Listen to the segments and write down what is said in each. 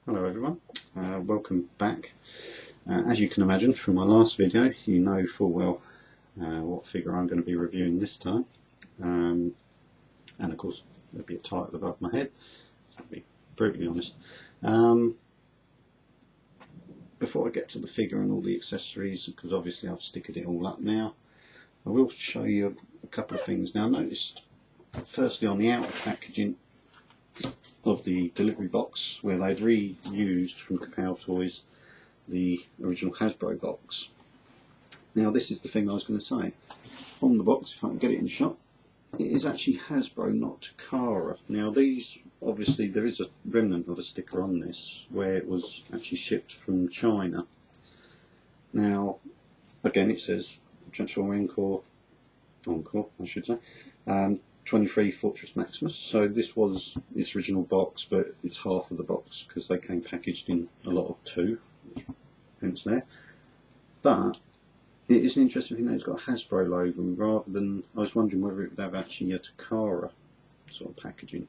Hello everyone, welcome back. As you can imagine from my last video, you know full well what figure I'm going to be reviewing this time, and of course there'll be a title above my head, to be brutally honest. Before I get to the figure and all the accessories, because obviously I've stickered it all up now, I will show you a couple of things. Now I noticed firstly on the outer packaging of the delivery box where they'd reused from Kapow Toys the original Hasbro box. Now this is the thing I was going to say. On the box, if I can get it in shot, it is actually Hasbro, not Takara. Now these, obviously there is a remnant of a sticker on this where it was actually shipped from China. Now again it says Transform Encore I should say, 23 Fortress Maximus, so this was its original box, but it's half of the box because they came packaged in a lot of two, hence there. But it is an interesting thing that it's got a Hasbro logo rather than, I was wondering whether it would have actually a Takara sort of packaging.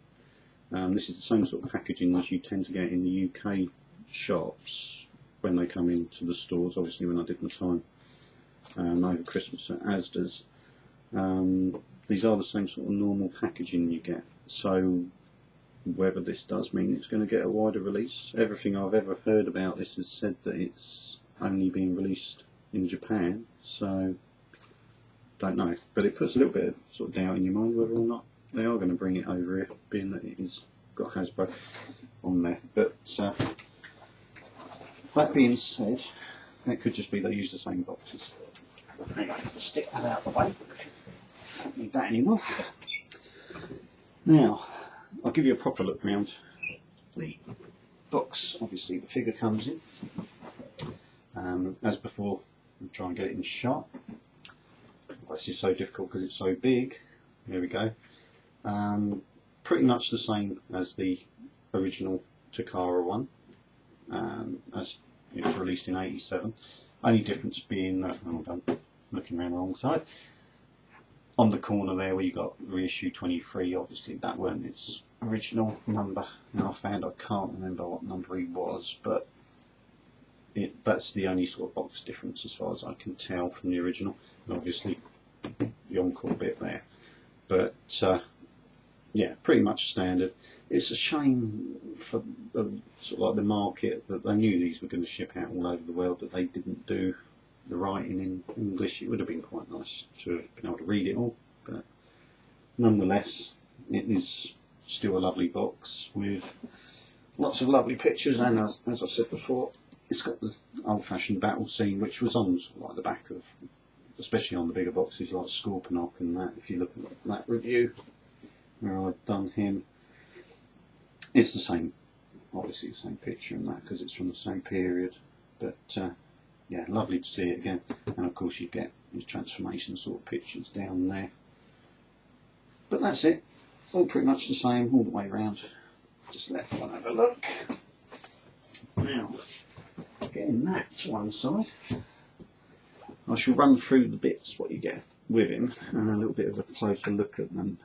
This is the same sort of packaging as you tend to get in the UK shops when they come into the stores, obviously when I did my time over Christmas at Asda's. These are the same sort of normal packaging you get, so whether this does mean it's going to get a wider release. Everything I've ever heard about this has said that it's only being released in Japan, so don't know, but it puts a little bit of sort of doubt in your mind whether or not they are going to bring it over here, being that it has got Hasbro on there. But that being said, it could just be they use the same boxes. Anyway, stick that out of the way because I don't need that anymore. Now, I'll give you a proper look around the box. Obviously the figure comes in. As before, I'll try and get it in shot. This is so difficult because it's so big. There we go. Pretty much the same as the original Takara one, as it was released in '87. Only difference being that, I'm looking around the wrong side. On the corner there where you got reissue 23, obviously that weren't its original number. Now I found I can't remember what number he was, but that's the only sort of box difference as far as I can tell from the original. And obviously the encore bit there. But yeah, pretty much standard. It's a shame for sort of like the market that they knew these were going to ship out all over the world, that they didn't do the writing in English. It would have been quite nice to have been able to read it all, but nonetheless it is still a lovely box with lots of lovely pictures, and as I said before, it's got the old-fashioned battle scene which was on sort of like the back of, especially on the bigger boxes like Scorponok and that. If you look at that review where I've done him, it's the same, obviously the same picture and that because it's from the same period, but yeah, lovely to see it again. And of course you get these transformation sort of pictures down there. But that's it, all pretty much the same all the way around. Just let one have a look. Now, getting that to one side, I shall run through the bits what you get with him and a little bit of a closer look at them.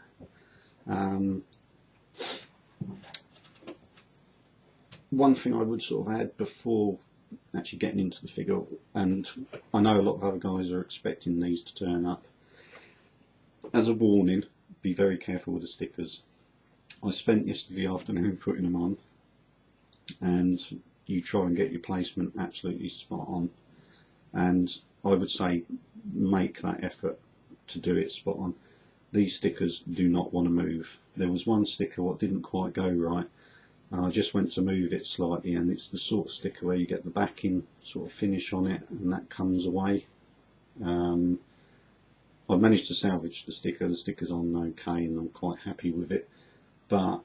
One thing I would sort of add before actually getting into the figure, and I know a lot of other guys are expecting these to turn up, as a warning, be very careful with the stickers. I spent yesterday afternoon putting them on, and you try and get your placement absolutely spot on, and I would say make that effort to do it spot on. These stickers do not want to move. There was one sticker what didn't quite go right, and I just went to move it slightly, and it's the sort of sticker where you get the backing sort of finish on it and that comes away. I've managed to salvage the sticker. The sticker's on okay and I'm quite happy with it, but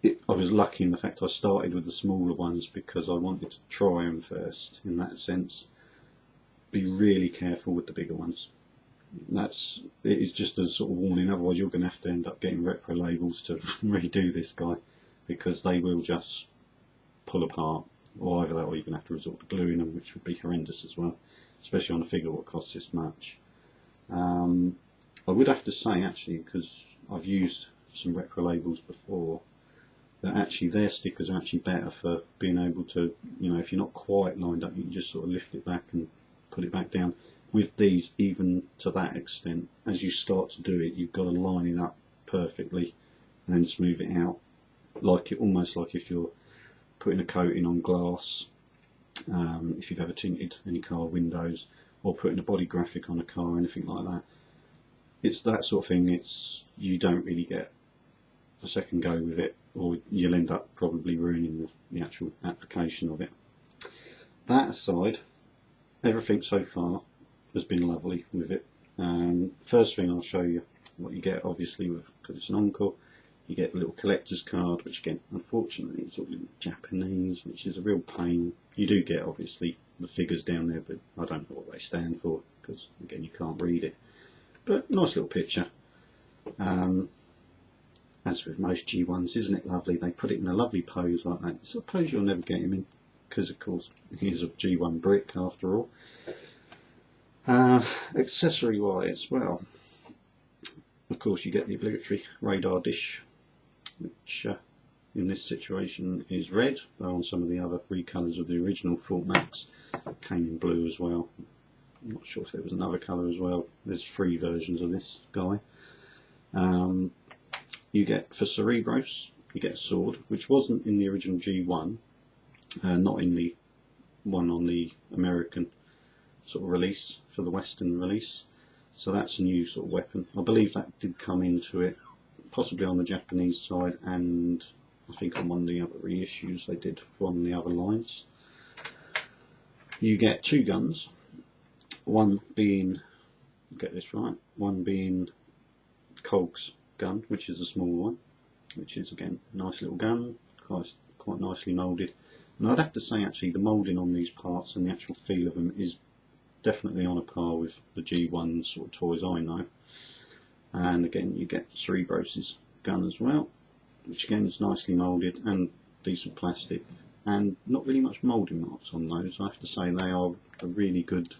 I was lucky in the fact I started with the smaller ones because I wanted to try them first. In that sense, be really careful with the bigger ones. It is just a sort of warning, otherwise you're going to have to end up getting repro labels to redo this guy, because they will just pull apart, or either that or you're going to have to resort to gluing them, which would be horrendous as well, especially on a figure what costs this much. I would have to say actually, because I've used some repro labels before, that actually their stickers are actually better for being able to, you know, if you're not quite lined up, you can just sort of lift it back and put it back down. With these, even to that extent, as you start to do it, you've got to line it up perfectly and then smooth it out, like it, almost like if you're putting a coating on glass, if you've ever tinted any car windows, or putting a body graphic on a car or anything like that. It's that sort of thing. It's, you don't really get a second go with it, or you'll end up probably ruining the actual application of it. That aside, everything so far has been lovely with it. First thing I'll show you what you get, obviously, because it's an encore. You get a little collector's card, which again, unfortunately, it's all in Japanese, which is a real pain. You do get, obviously, the figures down there, but I don't know what they stand for, because again, you can't read it. But nice little picture. As with most G1s, isn't it lovely? They put it in a lovely pose like that. I suppose you'll never get him in, because of course he's a G1 brick after all. Accessory wise, well, of course you get the obligatory radar dish, which in this situation is red, though on some of the other recolours of the original Fort Max came in blue as well. I'm not sure if there was another colour as well. There's 3 versions of this guy. You get, for Cerebros, you get a sword, which wasn't in the original G1, not in the one on the American sort of release, for the Western release. So that's a new sort of weapon. I believe that did come into it, possibly on the Japanese side, and I think on one of the other reissues they did from the other lines. You get 2 guns, one being, get this right, one being Cog's gun, which is a small one, which is again a nice little gun, quite nicely moulded. And I'd have to say actually the moulding on these parts and the actual feel of them is definitely on a par with the G1 sort of toys I know. And again you get Cerebros' gun as well, which again is nicely moulded and decent plastic, and not really much moulding marks on those. I have to say they are a really good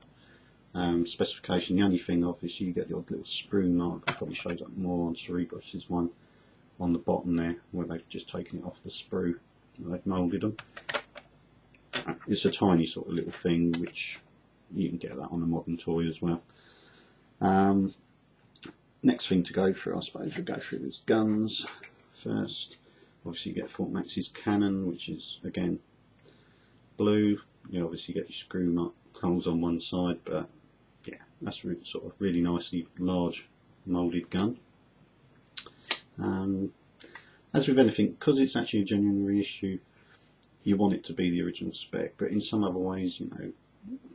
specification. The only thing, obviously, you get the odd little sprue mark. It probably shows up more on Cerebros' one on the bottom there, where they've just taken it off the sprue and they've moulded them. It's a tiny sort of little thing, which you can get that on a modern toy as well. Next thing to go through, I suppose we'll go through is guns first. Obviously you get Fort Max's cannon, which is again blue. You obviously get your screw holes on one side, but yeah, that's sort of really nicely large moulded gun. As with anything, because it's actually a genuine reissue, you want it to be the original spec, but in some other ways, you know,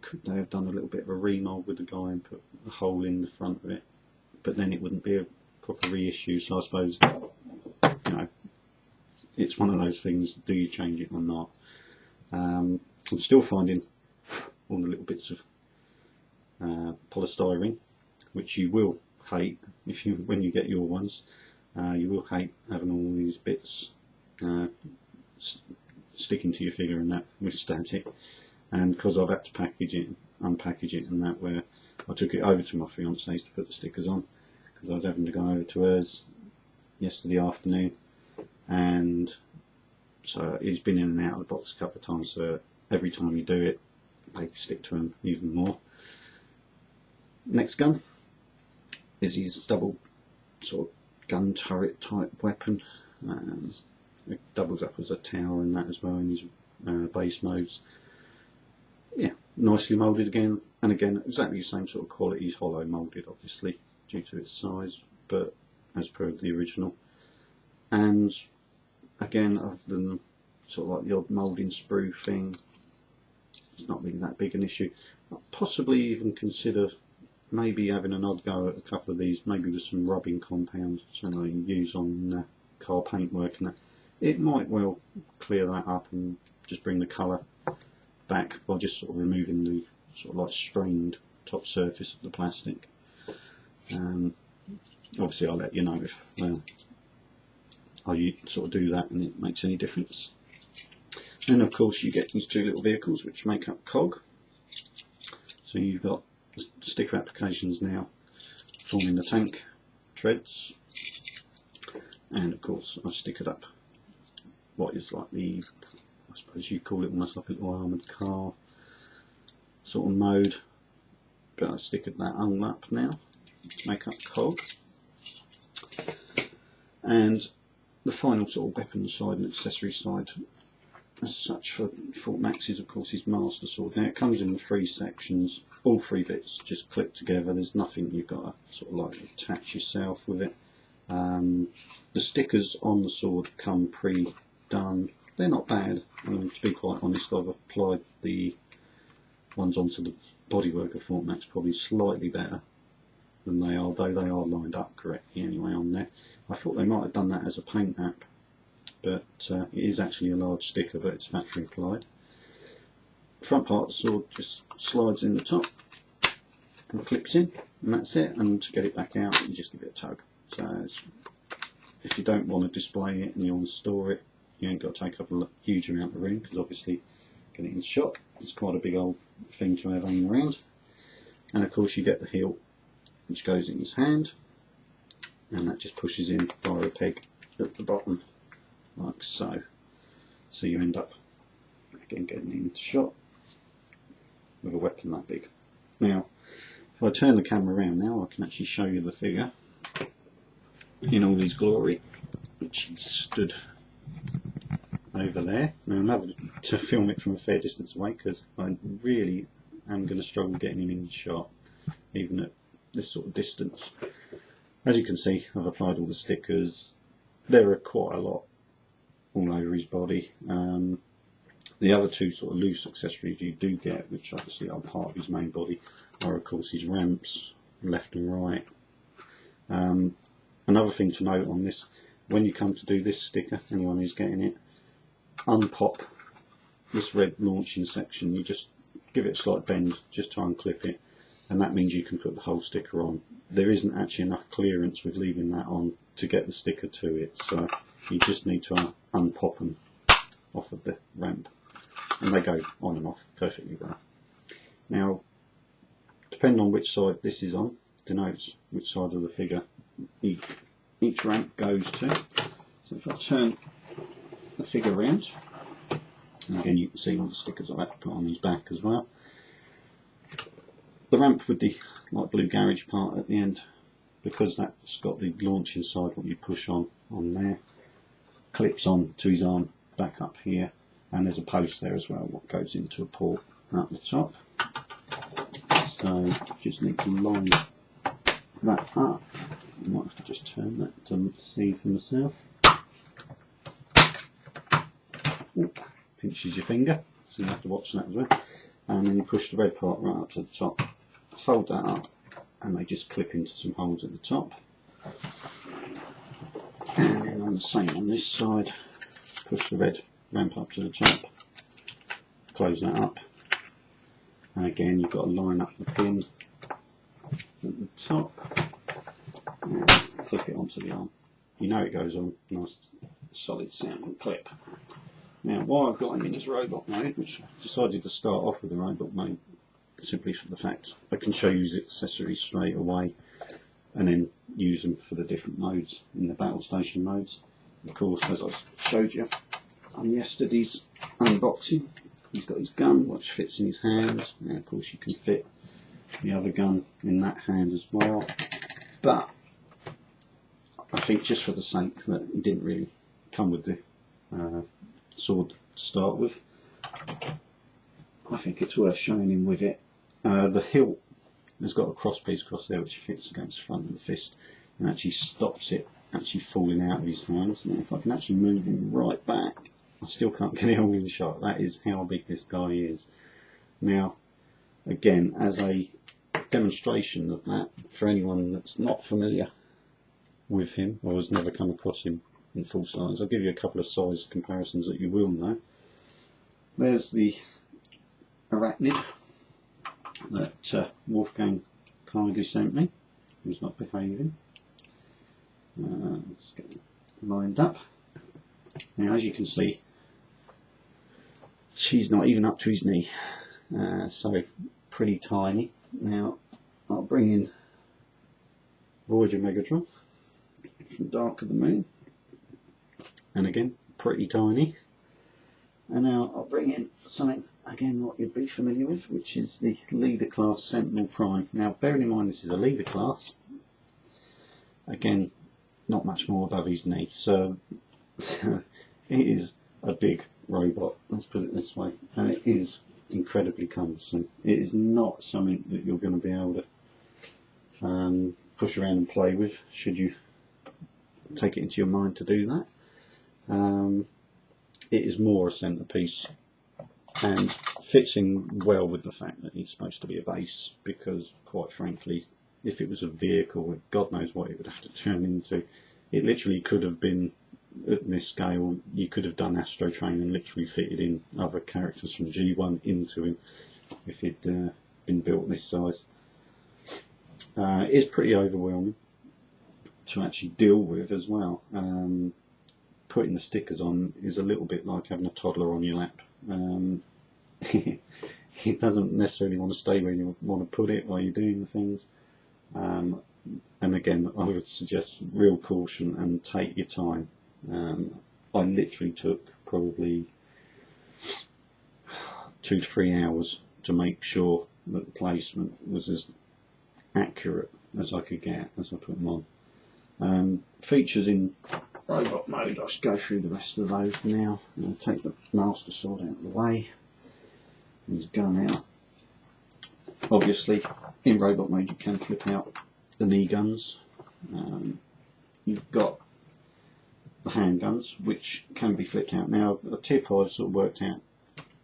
could they have done a little bit of a remold with the guy and put a hole in the front of it, but then it wouldn't be a proper reissue. So I suppose, you know, it's one of those things, do you change it or not? I'm still finding all the little bits of polystyrene, which you will hate if when you get your ones. You will hate having all these bits sticking to your figure and that with static. And because I've had to package it, unpackage it, and that, where I took it over to my fiance's to put the stickers on, because I was having to go over to hers yesterday afternoon, and so he's been in and out of the box a couple of times. So every time you do it, they stick to him even more. Next gun is his double sort of gun turret type weapon. It doubles up as a tower and that as well in his base modes. Yeah, nicely moulded again, and again exactly the same sort of quality. He's hollow moulded, obviously due to its size, but as per the original. And again, other than sort of like the odd moulding sprue thing, it's not really that big an issue. I'll possibly even consider maybe having an odd go at a couple of these, maybe with some rubbing compound, something you can use on car paintwork and that. It might well clear that up and just bring the colour back by just sort of removing the sort of like strained top surface of the plastic. Obviously I'll let you know if I sort of do that and it makes any difference. And of course you get these 2 little vehicles which make up Cog. So you've got the sticker applications now forming the tank treads, and of course I've stickered up what is like the, I suppose you'd call it almost like a little armoured car sort of mode. Got a stick of that hung up now to make up cog. And the final sort of weapon side and accessory side as such for Fort Max is of course his master sword. Now it comes in 3 sections, all 3 bits just clip together, there's nothing you've got to sort of like attach yourself with it. The stickers on the sword come pre-done, they're not bad. To be quite honest, I've applied the ones onto the bodywork of Fort Max probably slightly better than they are, though they are lined up correctly anyway on there. I thought they might have done that as a paint app, but it is actually a large sticker, but it's factory applied. The front part of the sword just slides in the top and clips in, and that's it. And to get it back out, you just give it a tug. So if you don't want to display it and you want to store it, you ain't got to take up a huge amount of room, because obviously getting in shot, it's quite a big old thing to have hanging around. And of course you get the hilt, which goes in his hand, and that just pushes in via a peg at the bottom, like so. So you end up again getting into shot with a weapon that big. Now, if I turn the camera around now, I can actually show you the figure in all his glory, which stood over there. Now I'm having to film it from a fair distance away because I really am going to struggle getting him in shot, even at this sort of distance. As you can see, I've applied all the stickers. There are quite a lot all over his body. The other 2 sort of loose accessories you do get, which obviously are part of his main body, are of course his ramps, left and right. Another thing to note on this, when you come to do this sticker, anyone who's getting it, unpop this red launching section. You just give it a slight bend just to unclip it, and that means you can put the whole sticker on. There isn't actually enough clearance with leaving that on to get the sticker to it, so you just need to unpop them off of the ramp, and they go on and off perfectly well. Now, depending on which side this is on, denotes which side of the figure each ramp goes to. So if I turn the figure around, and again you can see all the stickers I've had to put on his back as well. The ramp with the light blue garage part at the end, because that's got the launching side, what you push on there, clips on to his arm back up here, and there's a post there as well what goes into a port at the top. So just need to line that up. I might have to just turn that to see for myself. Ooh, pinches your finger, so you have to watch that as well. And then you push the red part right up to the top, fold that up, and they just clip into some holes at the top. And then on the same on this side, push the red ramp up to the top, close that up, and again you've got to line up the pin at the top and clip it onto the arm. You know it goes on, nice solid sounding clip. Now, why I've got him in his robot mode, which I decided to start off with the robot mode simply for the fact I can show you his accessories straight away and then use them for the different modes in the battle station modes. Of course, as I showed you on yesterday's unboxing, he's got his gun which fits in his hand, and of course you can fit the other gun in that hand as well. But I think just for the sake that he didn't really come with the sword to start with, I think it's worth showing him with it. The hilt has got a cross piece across there which fits against the front of the fist and actually stops it actually falling out of his hands. Now if I can actually move him right back, I still can't get it all in shot. That is how big this guy is. Now again, as a demonstration of that, for anyone that's not familiar with him or has never come across him in full size, I'll give you a couple of size comparisons that you will know. There's the arachnid that Wolfgang kindly sent me, who's not behaving. Let's get it lined up. Now as you can see, she's not even up to his knee, so pretty tiny. Now I'll bring in Voyager Megatron from Dark of the Moon, and again pretty tiny. And now I'll bring in something, again, what you'd be familiar with, which is the Leader Class Sentinel Prime. Now, bearing in mind this is a Leader Class, again, not much more above his knee, so it is a big robot, let's put it this way, and it is incredibly cumbersome. It is not something that you're going to be able to push around and play with, should you take it into your mind to do that. It is more a centrepiece and fits in well with the fact that it's supposed to be a base, because quite frankly, if it was a vehicle, God knows what it would have to turn into. It literally could have been, at this scale, you could have done Astro Train and literally fitted in other characters from G1 into him if he'd been built this size. It's pretty overwhelming to actually deal with as well. Putting the stickers on is a little bit like having a toddler on your lap. It doesn't necessarily want to stay where you want to put it while you're doing the things. And again, I would suggest real caution and take your time. I literally took probably 2 to 3 hours to make sure that the placement was as accurate as I could get as I put them on. Features in robot mode, I'll just go through the rest of those now. I'll take the Master Sword out of the way, his gun out. Obviously, in robot mode you can flip out the knee guns. You've got the handguns, which can be flipped out. Now, a tip I've sort of worked out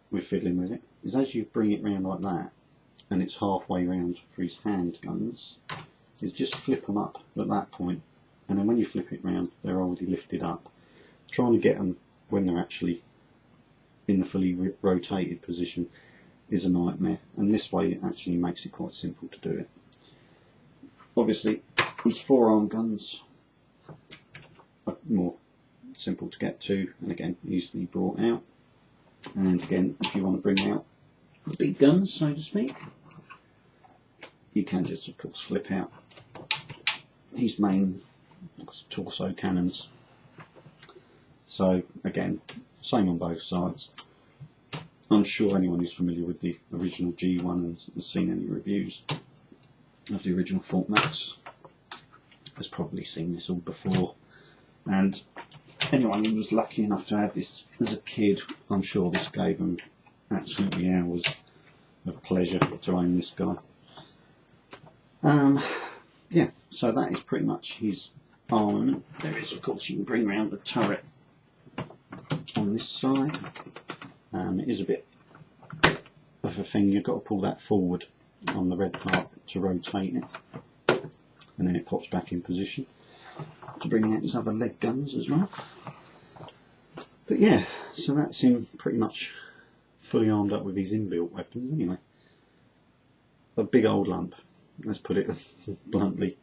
with fiddling with it is as you bring it round like that, and it's halfway round for his handguns, is just flip them up at that point, and then when you flip it round, they're already lifted up. Trying to get them when they're actually in the fully rotated position is a nightmare, and this way it actually makes it quite simple to do it. Obviously, his forearm guns are more simple to get to, and again easily brought out. And again, if you want to bring out the big guns, so to speak, you can just of course flip out his main torso cannons. So again, same on both sides. I'm sure anyone who's familiar with the original G1 and has seen any reviews of the original formats has probably seen this all before, and anyone who was lucky enough to have this as a kid, I'm sure this gave them absolutely hours of pleasure to own this guy. Yeah, so that is pretty much his armament. There is, of course, you can bring around the turret on this side. It is a bit of a thing, you've got to pull that forward on the red part to rotate it, and then it pops back in position to bring out his other leg guns as well. But yeah, so that's him pretty much fully armed up with his inbuilt weapons anyway. A big old lump, let's put it bluntly.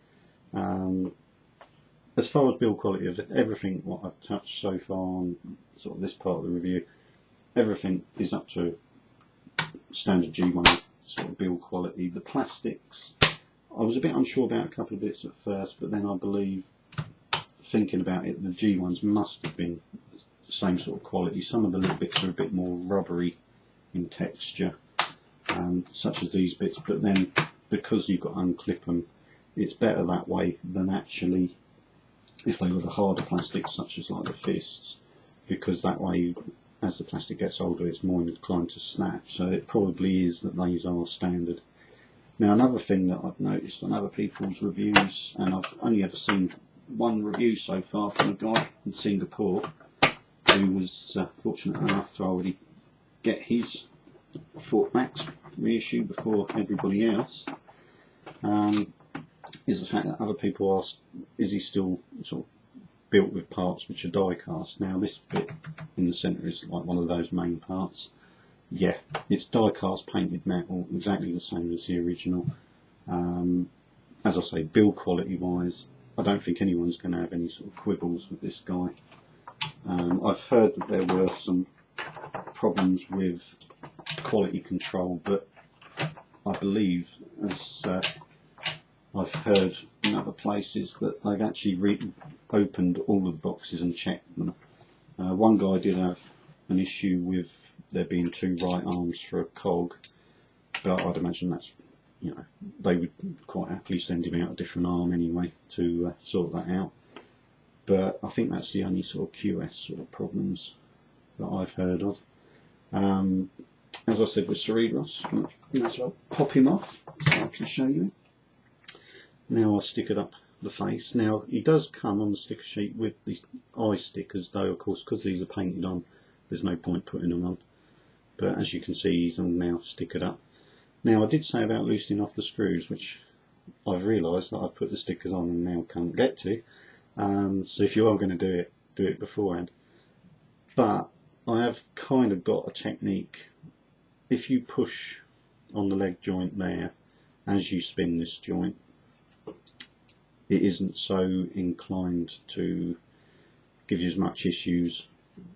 As far as build quality of everything what I've touched so far on sort of this part of the review, everything is up to standard G1 sort of build quality. The plastics, I was a bit unsure about a couple of bits at first, but then I believe, thinking about it, the G1s must have been the same sort of quality. Some of the little bits are a bit more rubbery in texture, such as these bits, but then because you've got to unclip them, it's better that way than actually if they were the harder plastics such as like the fists, because that way as the plastic gets older it's more inclined to snap, so it probably is that these are standard. Now another thing that I've noticed on other people's reviews, and I've only ever seen one review so far from a guy in Singapore who was fortunate enough to already get his Fort Max reissue before everybody else, is the fact that other people asked, is he still sort of built with parts which are die cast? Now this bit in the centre is like one of those main parts. Yeah, it's die cast painted metal, exactly the same as the original. As I say, build quality wise, I don't think anyone's going to have any sort of quibbles with this guy. I've heard that there were some problems with quality control, but I believe, as I've heard in other places, that they've actually opened all of the boxes and checked them, One guy did have an issue with there being 2 right arms for a cog, but I'd imagine that's, you know, they would quite happily send him out a different arm anyway to sort that out. But I think that's the only sort of QS sort of problems that I've heard of. As I said with Cerebros, might as well pop him off so I can show you. Now I'll stick it up the face. Now he does come on the sticker sheet with the eye stickers, though of course because these are painted on there's no point putting them on, but as you can see he's all now stickered up. Now I did say about loosening off the screws, which I've realised that I've put the stickers on and now can't get to, so if you are going to do it beforehand. But I have kind of got a technique. If you push on the leg joint there as you spin this joint, it isn't so inclined to give you as much issues.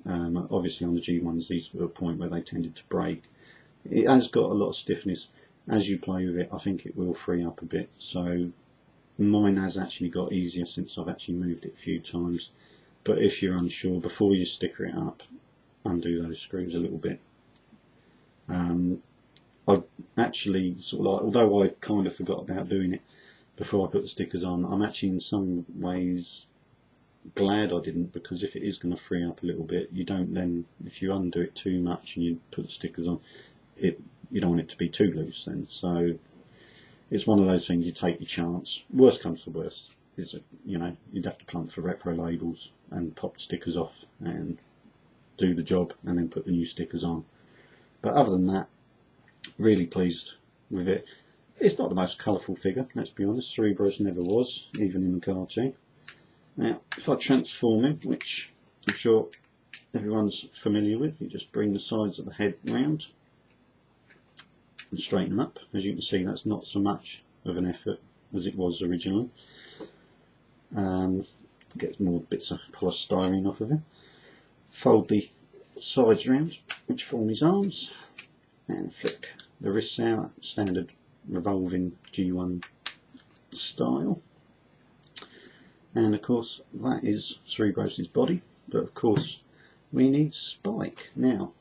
Obviously on the G1s these were a point where they tended to break. It has got a lot of stiffness. As you play with it I think it will free up a bit, so mine has actually got easier since I've actually moved it a few times. But if you're unsure, before you sticker it up, undo those screws a little bit. I actually sort of like, although I kind of forgot about doing it before I put the stickers on, I'm actually in some ways glad I didn't, because if it is going to free up a little bit, you don't then, if you undo it too much and you put the stickers on, you don't want it to be too loose then. So it's one of those things, you take your chance. Worst comes to worst, is, you know, you'd have to plump for repro labels and pop the stickers off and do the job and then put the new stickers on. But other than that, really pleased with it. It's not the most colourful figure, let's be honest. Cerebros never was, even in the cartoon. Now, if I transform him, which I'm sure everyone's familiar with, you just bring the sides of the head round and straighten them up. As you can see, that's not so much of an effort as it was originally. Get more bits of polystyrene off of him. Fold the sides round, which form his arms, and flick the wrists out, standard revolving G1 style. And of course that is Cerebros' body, but of course we need Spike. Now,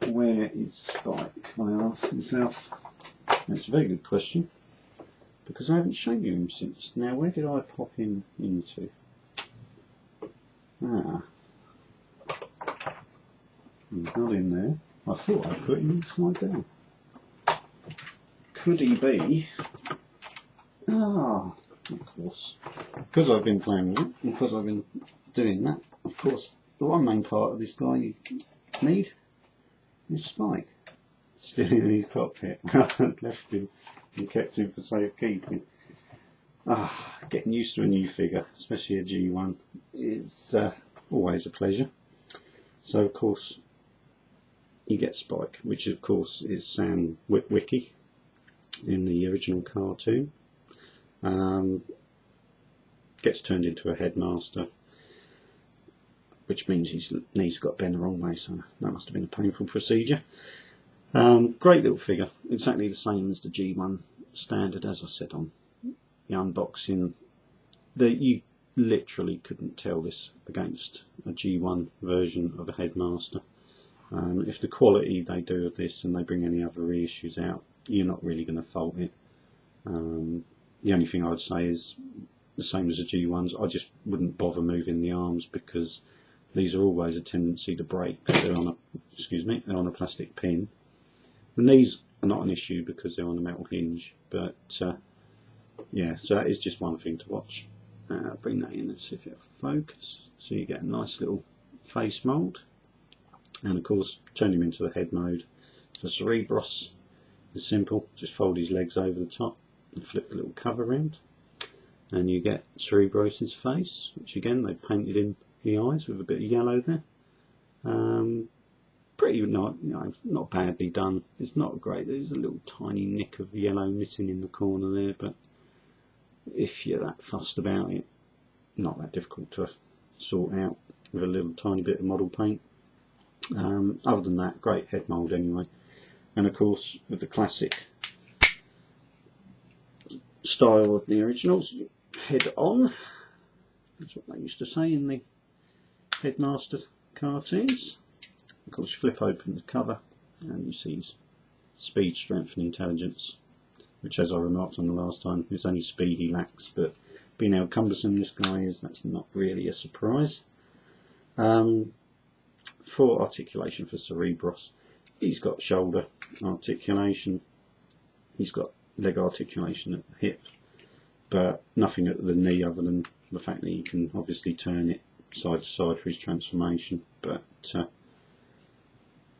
where is Spike, I ask myself. That's a very good question, because I haven't shown you him since. Now, where did I pop him into? He's not in there. I thought I put him inside down. Could he be? Of course. Because I've been playing with it, and because I've been doing that, of course, the one main part of this guy you need is Spike. Still in his cockpit. I haven't left him and kept him for safekeeping. Getting used to a new figure, especially a G1, is always a pleasure. So of course you get Spike, which of course is Sam Witwicky in the original cartoon. Gets turned into a headmaster, which means his knees got bent the wrong way, so that must have been a painful procedure. Great little figure, exactly the same as the G1 standard, as I said on the unboxing. You literally couldn't tell this against a G1 version of a headmaster. If the quality they do of this and they bring any other reissues out, you're not really going to fault it. The only thing I would say is the same as the G1s, I just wouldn't bother moving the arms, because these are always a tendency to break. They're on a plastic pin. The knees are not an issue because they're on a metal hinge, but yeah, so that is just one thing to watch. Bring that in and see if it'll focus. So you get a nice little face mould, and of course turn him into the head mode. So Cerebros is simple, just fold his legs over the top and flip the little cover around, and you get Cerebros' face, which again they've painted in the eyes with a bit of yellow there. Pretty not badly done. It's not great. There's a little tiny nick of yellow missing in the corner there, but if you're that fussed about it, not that difficult to sort out with a little tiny bit of model paint. Other than that, great head mould anyway. And of course, with the classic style of the originals, head on, that's what they used to say in the headmaster cartoons. Of course, you flip open the cover and you see his speed, strength and intelligence, which, as I remarked on the last time, is only speed he lacks, but being how cumbersome this guy is, that's not really a surprise. For articulation for Cerebros, he's got shoulder articulation, he's got leg articulation at the hip, but nothing at the knee other than the fact that he can obviously turn it side to side for his transformation. But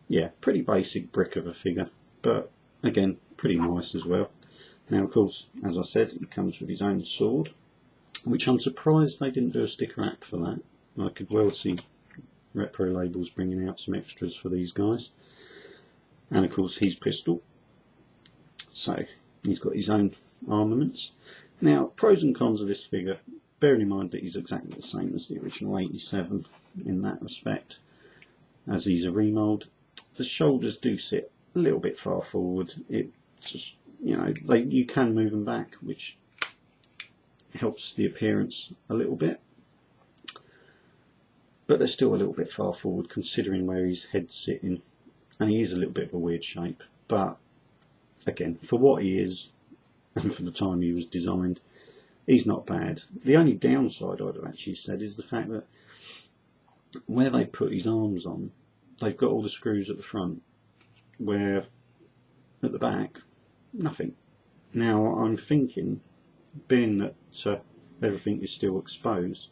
yeah, pretty basic brick of a figure, but again pretty nice as well. Now of course, as I said, he comes with his own sword, which I'm surprised they didn't do a sticker app for that. I could well see Repro Labels bringing out some extras for these guys. And of course his pistol, so he's got his own armaments. Now, pros and cons of this figure, bearing in mind that he's exactly the same as the original 87 in that respect, as he's a remold. The shoulders do sit a little bit far forward. It's just, you know, you can move them back, which helps the appearance a little bit, but they're still a little bit far forward considering where his head's sitting, and he is a little bit of a weird shape. But again, for what he is and for the time he was designed, he's not bad. The only downside I'd have actually said is the fact that where they put his arms on, they've got all the screws at the front, where at the back, nothing. Now I'm thinking, being that everything is still exposed,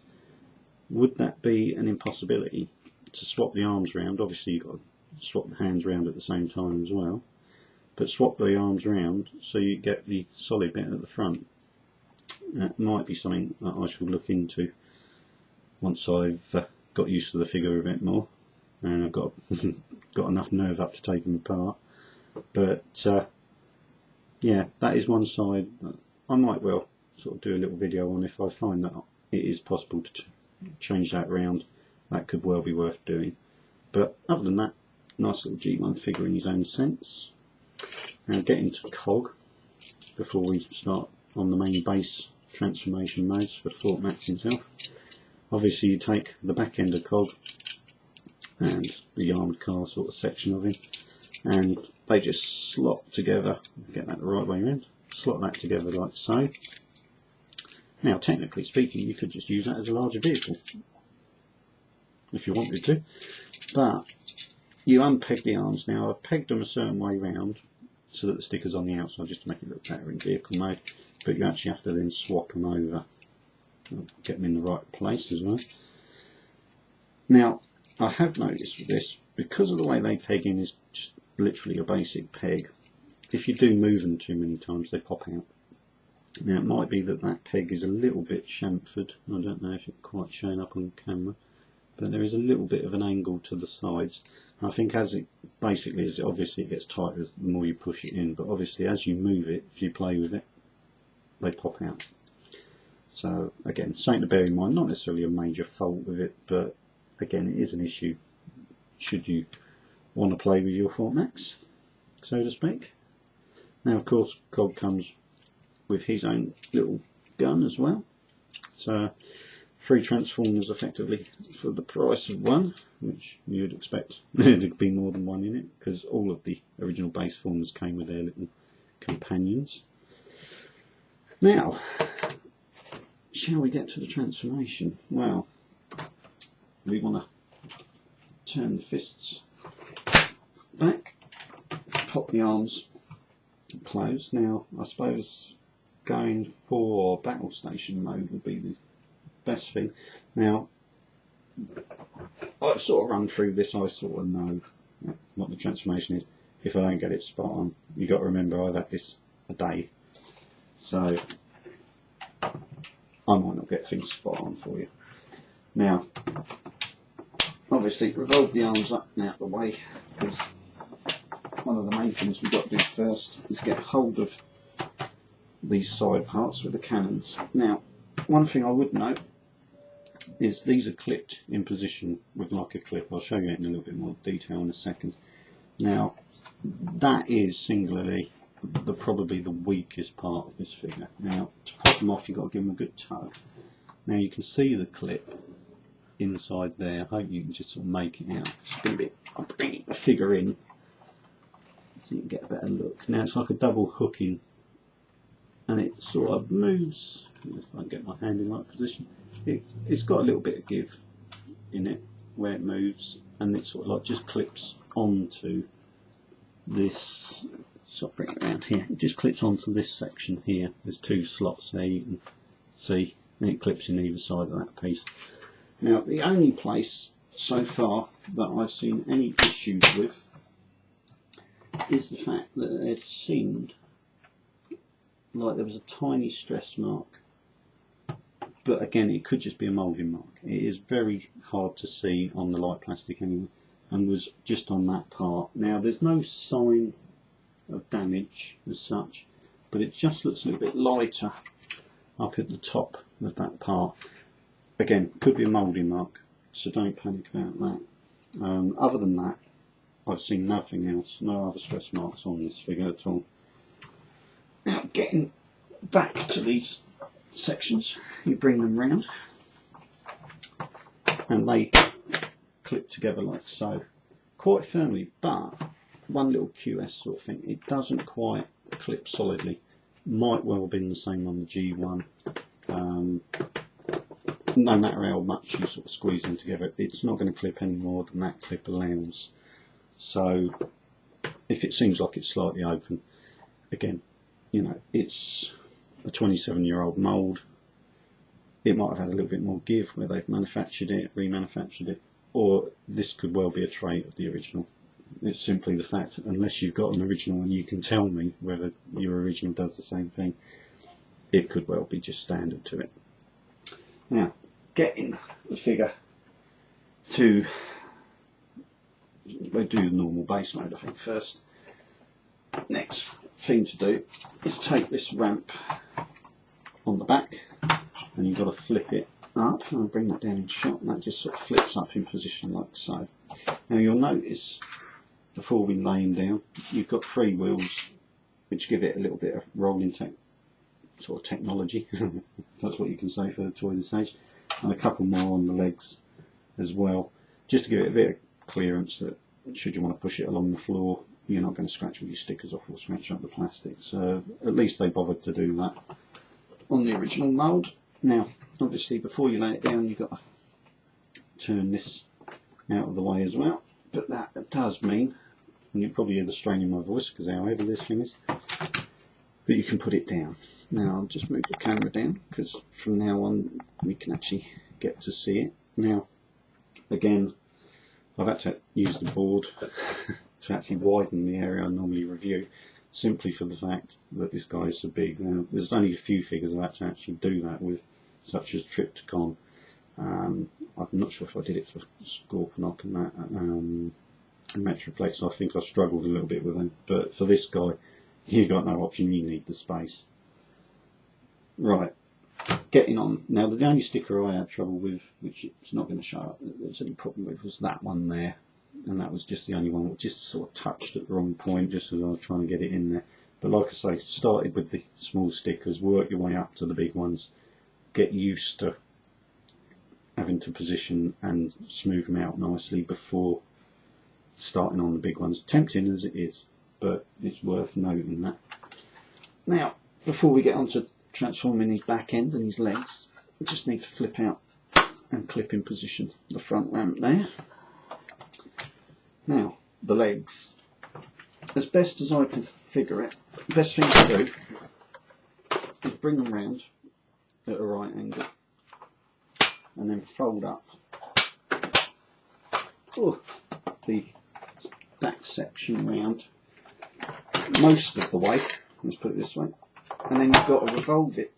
would that be an impossibility to swap the arms round? Obviously you've got to swap the hands round at the same time as well, but swap the arms round so you get the solid bit at the front. That might be something that I shall look into once I've got used to the figure a bit more and I've got enough nerve up to take them apart. But yeah, that is one side that I might well sort of do a little video on. If I find that it is possible to change that round, that could well be worth doing. But other than that, nice little G1 figure in his own sense. Now getting to cog before we start on the main base transformation modes for Fort Max himself. Obviously you take the back end of cog and the armoured car sort of section of him, and they just slot together. Get that the right way around. Slot that together like so. Now technically speaking, you could just use that as a larger vehicle if you wanted to, but you unpeg the arms. Now I've pegged them a certain way round so that the sticker's on the outside just to make it look better in vehicle mode, but you actually have to then swap them over, get them in the right place as well. Now I have noticed with this, because of the way they peg in is just literally a basic peg, if you do move them too many times they pop out. Now it might be that that peg is a little bit chamfered, I don't know if it's quite showing up on camera, but there is a little bit of an angle to the sides. I think as it basically is, obviously it gets tighter the more you push it in, but obviously as you move it, if you play with it, they pop out. So again, something to bear in mind, not necessarily a major fault with it, but again it is an issue should you want to play with your Fort Max, so to speak. Now of course Cog comes with his own little gun as well, so 3 transformers effectively for the price of 1, which you'd expect there to be more than 1 in it, because all of the original base formers came with their little companions. Now, shall we get to the transformation? Well, we want to turn the fists back, pop the arms closed. Now, I suppose going for battle station mode would be the best thing. Now, I've sort of run through this, I sort of know what the transformation is. If I don't get it spot on, you've got to remember I've had this a day, so I might not get things spot on for you. Now, obviously revolve the arms up and out the way, because one of the main things we've got to do first is get hold of these side parts with the cannons. Now, one thing I would note is these are clipped in position with like a clip. I'll show you it in a little bit more detail in a second. Now, that is singularly probably the weakest part of this figure. Now, to pop them off, you've got to give them a good tug. Now, you can see the clip inside there. I hope you can just sort of make it out. It's going to be, I'm bringing the figure in so you can get a better look. Now it's like a double hooking, and it sort of moves. If I can get my hand in the right position, it's got a little bit of give in it where it moves, and it sort of like just clips onto this. So I'll bring it around here. It just clips onto this section here. There's two slots there you can see, and it clips in either side of that piece. Now the only place so far that I've seen any issues with is the fact that it seemed like there was a tiny stress mark, but again it could just be a moulding mark. It is very hard to see on the light plastic anyway, and was just on that part. Now there's no sign of damage as such, but it just looks a little bit lighter up at the top of that part. Again, could be a moulding mark, so don't panic about that. Other than that, I've seen nothing else, no other stress marks on this figure at all. Now getting back to these sections, you bring them round and they clip together like so, quite firmly, but one little QS sort of thing, it doesn't quite clip solidly. Might well have been the same on the G1. No matter how much you sort of squeeze them together, it's not going to clip any more than that clip allows. So if it seems like it's slightly open, again, you know, it's a 27-year-old mould. It might have had a little bit more give where they've manufactured it, remanufactured it, or this could well be a trait of the original. It's simply the fact that unless you've got an original and you can tell me whether your original does the same thing, it could well be just standard to it. Now, getting the figure to, we'll do the normal base mode I think first. Next thing to do is take this ramp on the back, and you've got to flip it up, and I'll bring that down in shot, and that just sort of flips up in position like so. Now you'll notice, before we lay him down, you've got 3 wheels which give it a little bit of rolling sort of technology, that's what you can say for the toy this age, and a couple more on the legs as well, just to give it a bit of clearance that should you want to push it along the floor, you're not going to scratch all your stickers off or scratch up the plastic. So at least they bothered to do that on the original mould. Now obviously before you lay it down you've got to turn this out of the way as well, but that does mean, and you probably hear the strain in my voice because how heavy this thing is, that you can put it down. Now I'll just move the camera down because from now on we can actually get to see it. Now again, I've had to use the board to actually widen the area I normally review, simply for the fact that this guy is so big. Now there's only a few figures I've had to actually do that with, such as Triptychon. I'm not sure if I did it for Scorponok and that, and Metroplex. I think I struggled a little bit with them, but for this guy you got no option, you need the space. Right, getting on. Now the only sticker I had trouble with, which it's not going to show up, there's any problem with, was that one there, and that was just the only one which just sort of touched at the wrong point just as I was trying to get it in there. But like I say, started with the small stickers, work your way up to the big ones, get used to having to position and smooth them out nicely before starting on the big ones. Tempting as it is, but it's worth noting that. Now before we get on to transforming his back end and his legs, we just need to flip out and clip in position the front ramp there. Now the legs, as best as I can figure it, the best thing to do is bring them round at a right angle and then fold up the back section round most of the way, let's put it this way, and then you've got to revolve it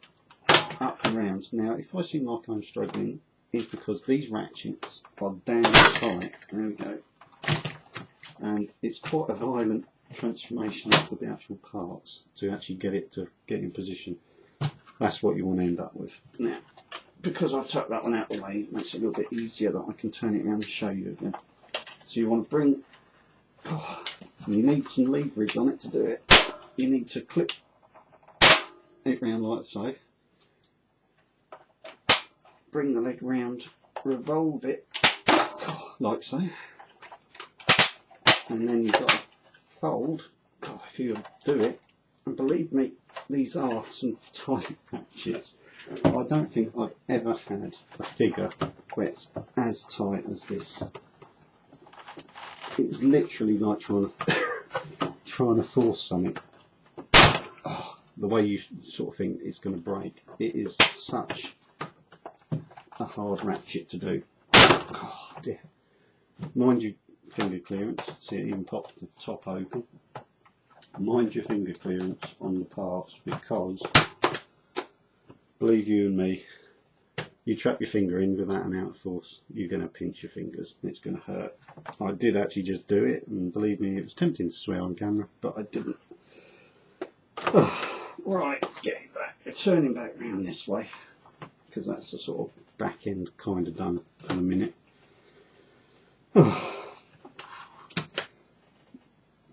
up and round. Now if I seem like I'm struggling, it's because these ratchets are down tight, there we go, and it's quite a violent transformation of the actual parts to actually get it to get in position. That's what you want to end up with. Now because I've tucked that one out of the way, it makes it a little bit easier that I can turn it around and show you again. So you want to bring, you need some leverage on it to do it. You need to clip it round like so, bring the leg round revolve it like so, and then you've got to fold. God, if you do it, and believe me, these are some tight hatchets. I don't think I've ever had a figure where it's as tight as this. It's literally like trying to force something. Oh, the way you sort of think it's going to break. It is such a hard ratchet to do. Oh dear. Mind your finger clearance. See, it even popped the top open. Mind your finger clearance on the parts, because believe you and me, you trap your finger in with that amount of force, you're going to pinch your fingers and it's going to hurt. I did actually just do it, and believe me, it was tempting to swear on camera, but I didn't. Oh, right, getting back, turning back round this way, because that's the sort of back end kind of done in a minute. Oh.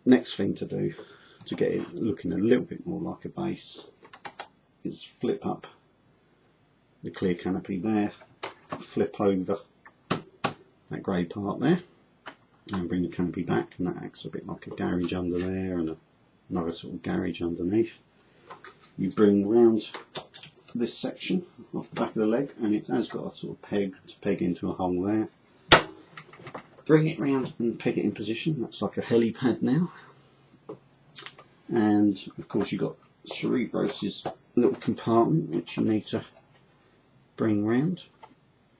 Next thing to do to get it looking a little bit more like a base is flip up the clear canopy there, flip over that grey part there, and bring the canopy back, and that acts a bit like a garage under there and another sort of garage underneath. You bring round this section off the back of the leg, and it has got a sort of peg to peg into a hole there. Bring it round and peg it in position. That's like a helipad now. And of course you've got Cerebros' little compartment which you need to bring round,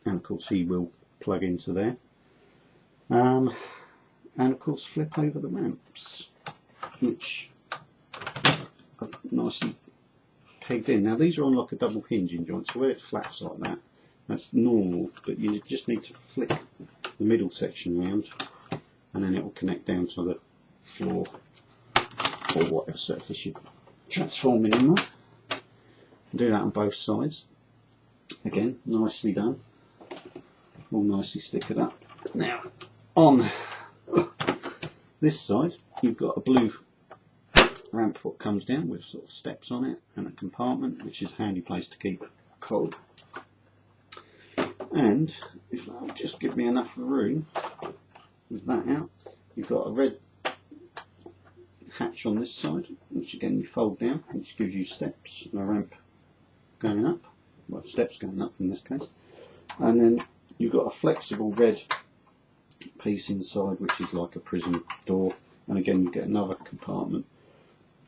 and of course he will plug into there. And of course flip over the ramps, which are nicely pegged in. Now these are on like a double hinging joint, so where it flaps like that, that's normal, but you just need to flick the middle section round, and then it will connect down to the floor or whatever surface you're transforming in on. Do that on both sides. Again, nicely done. All nicely stickered up. Now, on this side, you've got a blue ramp that comes down with sort of steps on it and a compartment, which is a handy place to keep cog. And if that will just give me enough room with that out, you've got a red hatch on this side, which again you fold down, which gives you steps and a ramp going up, well, steps going up in this case. And then you've got a flexible red piece inside, which is like a prism door, and again you get another compartment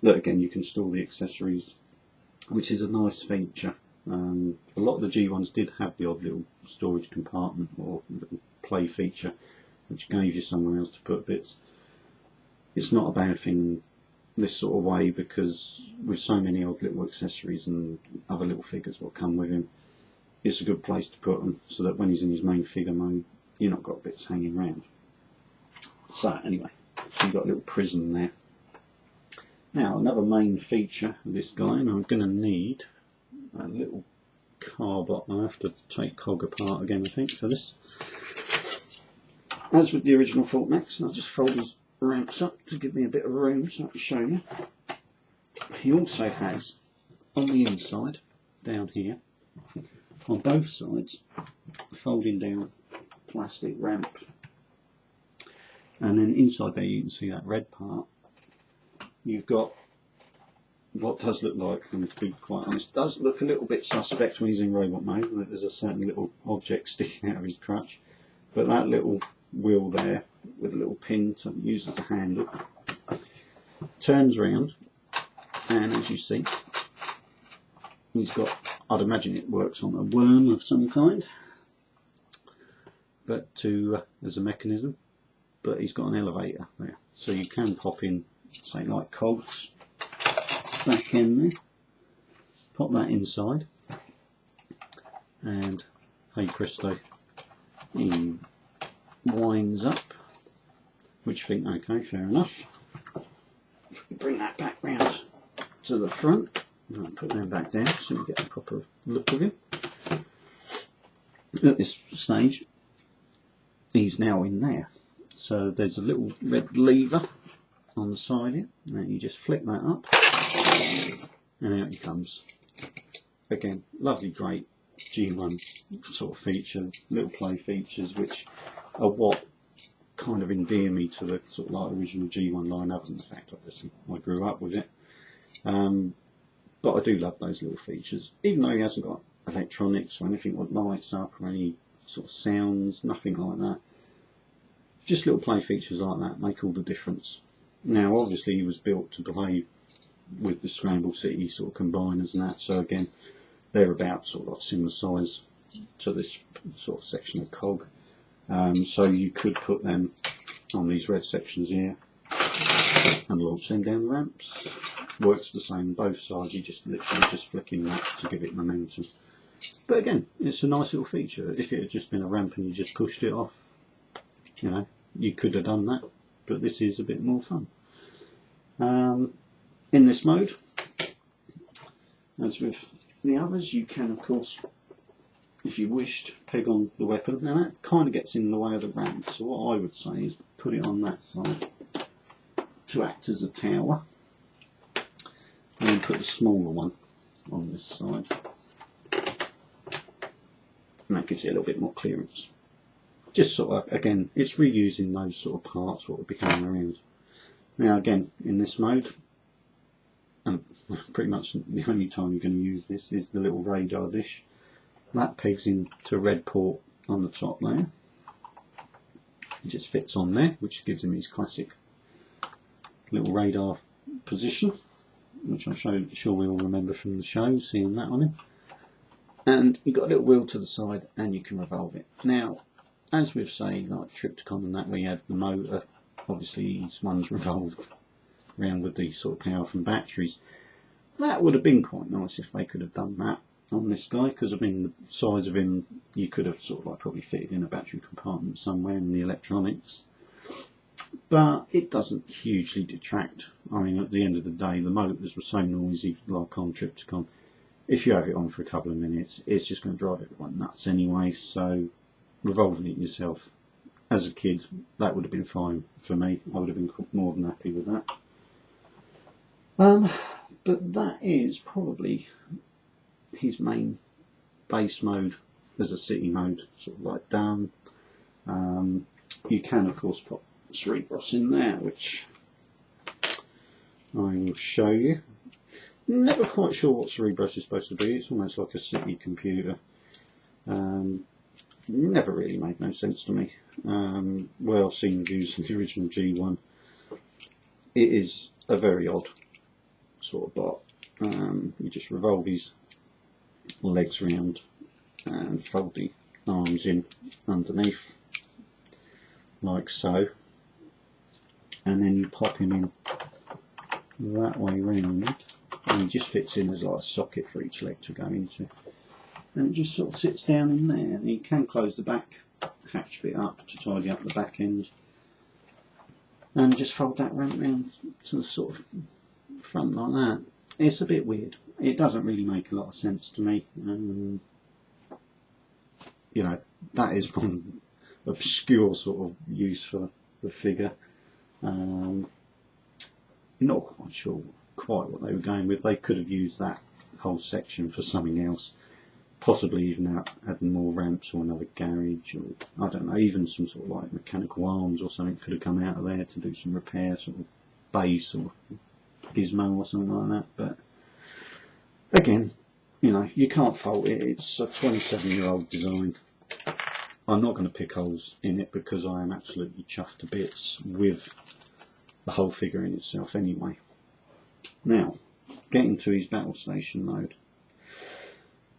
that again you can store the accessories, which is a nice feature. A lot of the G1s did have the odd little storage compartment or little play feature which gave you somewhere else to put bits. It's not a bad thing this sort of way, because with so many odd little accessories and other little figures what come with him, it's a good place to put them, so that when he's in his main figure mode you've not got bits hanging around. So anyway, so you've got a little prism there. Now another main feature of this guy, and I'm going to need a little carbot. I'll have to take cog apart again I think for this. As with the original Fort Max, I'll just fold his ramps up to give me a bit of room so I can show you. He also has on the inside, down here, on both sides, folding down plastic ramp, and then inside there you can see that red part. You've got what does look like, and to be quite honest, does look a little bit suspect when he's in robot mode, that there's a certain little object sticking out of his crutch, but that little wheel there with a little pin to use as a handle turns round, and as you see he's got, I'd imagine it works on a worm of some kind, but as a mechanism, but he's got an elevator there, so you can pop in say like cogs back in there, pop that inside, and hey presto, he winds up, which you think, okay, fair enough. If we bring that back round to the front, and I'll put them back down so we get a proper look of him. At this stage, he's now in there. So there's a little red lever on the side here, and you just flick that up, and out he comes. Again, lovely, great G1 sort of feature, little play features, which are what kind of endear me to the sort of like original G1 line, other than the fact obviously I grew up with it. But I do love those little features, even though he hasn't got electronics or anything that lights up or any sort of sounds, nothing like that. Just little play features like that make all the difference. Now obviously he was built to play with the Scramble City sort of combiners and that, so again they're about sort of like similar size to this sort of section of cog. So you could put them on these red sections here and launch them down the ramps. Works the same on both sides, you just literally just flicking that to give it momentum. But again, it's a nice little feature. If it had just been a ramp and you just pushed it off, you know, you could have done that, but this is a bit more fun. In this mode, as with the others, you can of course, if you wished, peg on the weapon. Now that kind of gets in the way of the ramp, so what I would say is put it on that side to act as a tower, and then put the smaller one on this side, and that gives it a little bit more clearance. Just sort of, again, it's reusing those sort of parts what would be coming around. Now again, in this mode, and pretty much the only time you're going to use this is the little radar dish. That pegs into red port on the top there. It just fits on there, which gives him his classic little radar position, which I'm sure we all remember from the show, seeing that on him. And you've got a little wheel to the side and you can revolve it. Now, as with say like Tripticon and that, where you had the motor, obviously each one's revolved around with the sort of power from batteries. That would have been quite nice if they could have done that on this guy, because I mean the size of him, you could have sort of like probably fitted in a battery compartment somewhere in the electronics. But it doesn't hugely detract. I mean, at the end of the day, the motors were so noisy, like on Tripticon. If you have it on for a couple of minutes, it's just going to drive everyone nuts anyway. So revolving it yourself, as a kid, that would have been fine for me. I would have been more than happy with that. But that is probably his main base mode as a city mode, sort of like done. You can of course put Cerebros in there, which I will show you. Never quite sure what Cerebros is supposed to be. It's almost like a city computer. Never really made no sense to me. Well, I've seen reviews of the original G1. It is a very odd sort of bot. You just revolve his legs round and fold the arms in underneath, like so, and then you pop him in that way round, and he just fits in as like a socket for each leg to go into, and it just sort of sits down in there. And you can close the back hatch bit up to tidy up the back end, and just fold that ramp round to the sort of front like that. It's a bit weird. It doesn't really make a lot of sense to me. You know, that is one obscure sort of use for the figure. Not quite sure quite what they were going with. They could have used that whole section for something else. Possibly even adding more ramps or another garage, or I don't know, even some sort of like mechanical arms or something could have come out of there to do some repair, sort of base or gizmo or something like that. But again, you know, you can't fault it. It's a 27-year-old design. I'm not going to pick holes in it because I am absolutely chuffed to bits with the whole figure in itself anyway. Now, getting to his battle station mode.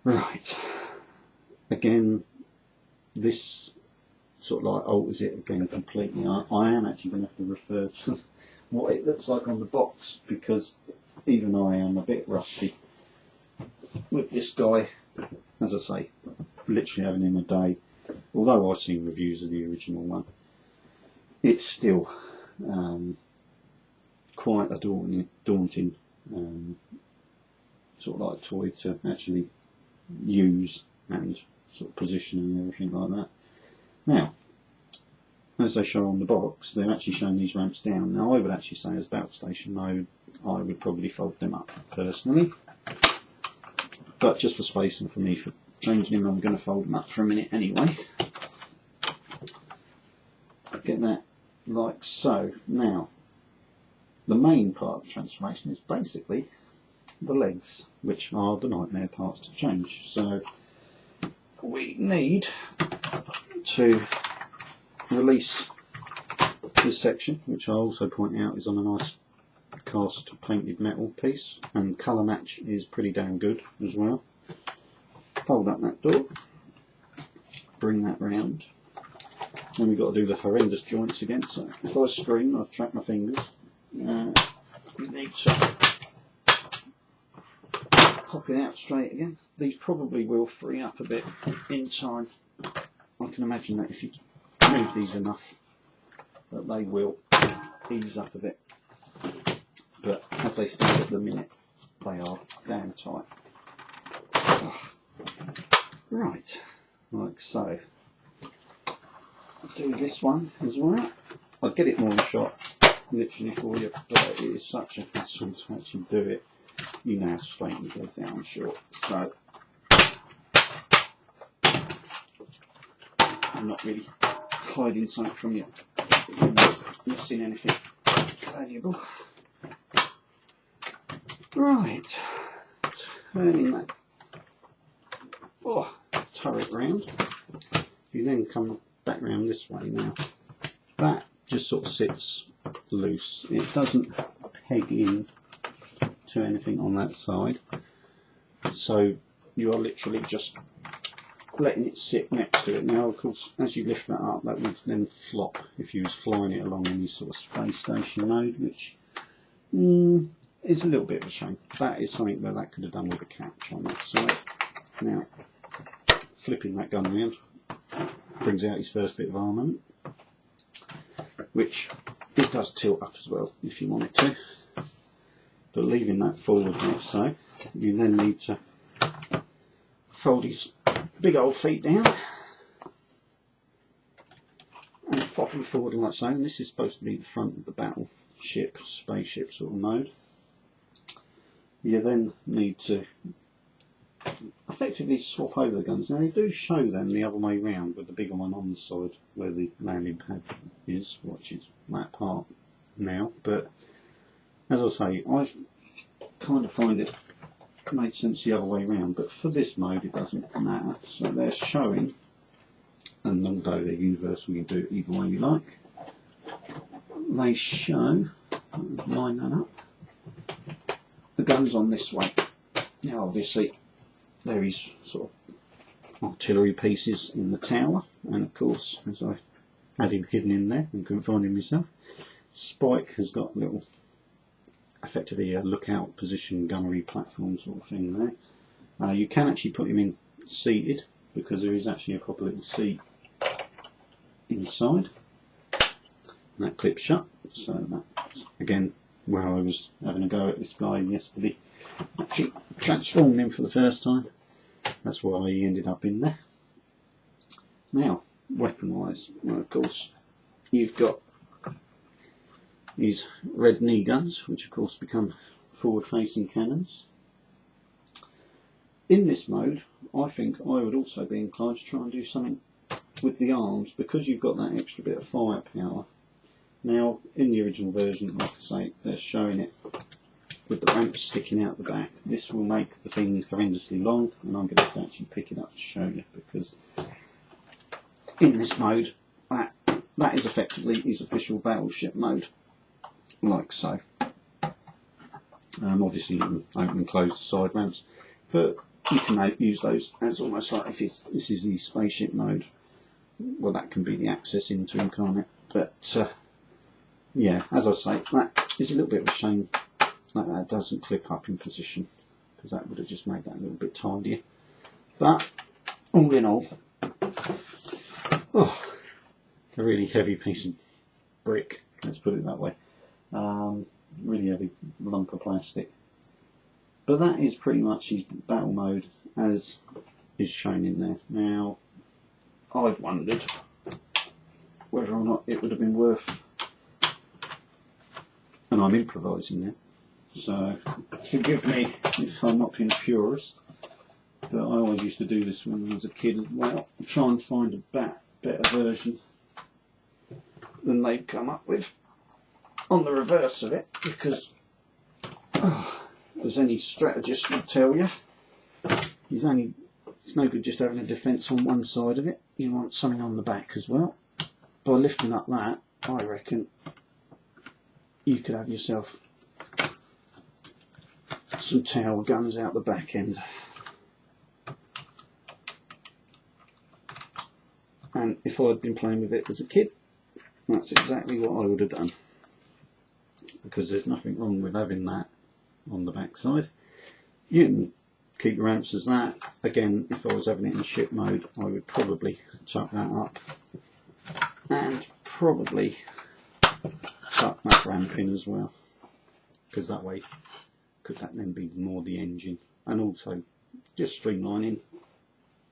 Right, again, this sort of like alters it again completely. I am actually going to have to refer to what it looks like on the box, because even I am a bit rusty with this guy. As I say, literally having him a day. Although I've seen reviews of the original one, it's still quite a daunting sort of like toy to actually use and sort of position and everything like that. Now, as they show on the box, they're actually showing these ramps down. Now I would actually say as battle station mode, I would probably fold them up personally, but just for space and for me changing them, I'm going to fold them up for a minute anyway. Get that like so. Now, the main part of the transformation is basically the legs, which are the nightmare parts to change. So we need to release this section, which I also point out is on a nice cast painted metal piece, and colour match is pretty damn good as well. Fold up that door, bring that round. Then we've got to do the horrendous joints again, so if I scream, I've trapped my fingers. We need to pop it out straight again. These probably will free up a bit in time. I can imagine that if you move these enough, that they will ease up a bit. But as they stand at the minute, they are damn tight. Right, like so. I'll do this one as well. I'll get it more in shot literally for you, but it is such a hassle to actually do it. You know how to straighten these out, I'm sure. So I'm not really hiding something from you, missing anything valuable. Right, turning that turret round. You then come back round this way now. That just sort of sits loose. It doesn't peg in to anything on that side. So you are literally just letting it sit next to it. Now, of course, as you lift that up, that would then flop if you was flying it along in this sort of space station mode, which is a little bit of a shame. That is something where that could have done with a catch on that side. Now, flipping that gun around brings out his first bit of armament, which it does tilt up as well if you want it to. But leaving that forward like so, you then need to fold his big old feet down and pop him forward like so. And this is supposed to be the front of the battleship, spaceship sort of mode. You then need to effectively swap over the guns. Now they do show them the other way round with the bigger one on the side where the landing pad is, which is that part now. But as I say, I kind of find it made sense the other way round, but for this mode it doesn't matter. So they're showing, and although they're universal, you do it either way you like. They show, line that up, the guns on this way. Now obviously there is sort of artillery pieces in the tower, and of course, as I had him hidden in there and couldn't find him myself, Spike has got little, effectively a lookout position gunnery platform sort of thing there. You can actually put him in seated, because there is actually a proper little seat inside, and that clips shut. So that's again where I was having a go at this guy yesterday, actually transformed him for the first time. That's why he ended up in there. Now, weapon wise, well, of course you've got these red knee guns, which of course become forward facing cannons. In this mode, I think I would also be inclined to try and do something with the arms, because you've got that extra bit of firepower. Now, in the original version, like I say, they're showing it with the ramp sticking out the back. This will make the thing horrendously long, and I'm going to have to actually pick it up to show you, because in this mode, that is effectively his official battleship mode, like so. Obviously you can open and close the side ramps, but you can use those as almost like if this is the spaceship mode. Well, that can be the access into him, can't it? But yeah, as I say, that is a little bit of a shame that doesn't clip up in position, because that would have just made that a little bit tidier. But all in all, a really heavy piece of brick, let's put it that way. Really heavy lump of plastic. But that is pretty much his battle mode as is shown in there. Now, I've wondered whether or not it would have been worth, and I'm improvising there, so forgive me if I'm not being a purist, But I always used to do this when I was a kid as well, try and find a better version than they've come up with on the reverse of it, because as any strategist will tell you, it's no good just having a defence on one side of it, you want something on the back as well. By lifting up that, I reckon you could have yourself some tower guns out the back end. And if I'd been playing with it as a kid, that's exactly what I would have done, because there's nothing wrong with having that on the back side. You can keep your amps as that. Again, if I was having it in ship mode, I would probably tuck that up and probably tuck that ramp in as well, because that way could that then be more the engine, and also just streamlining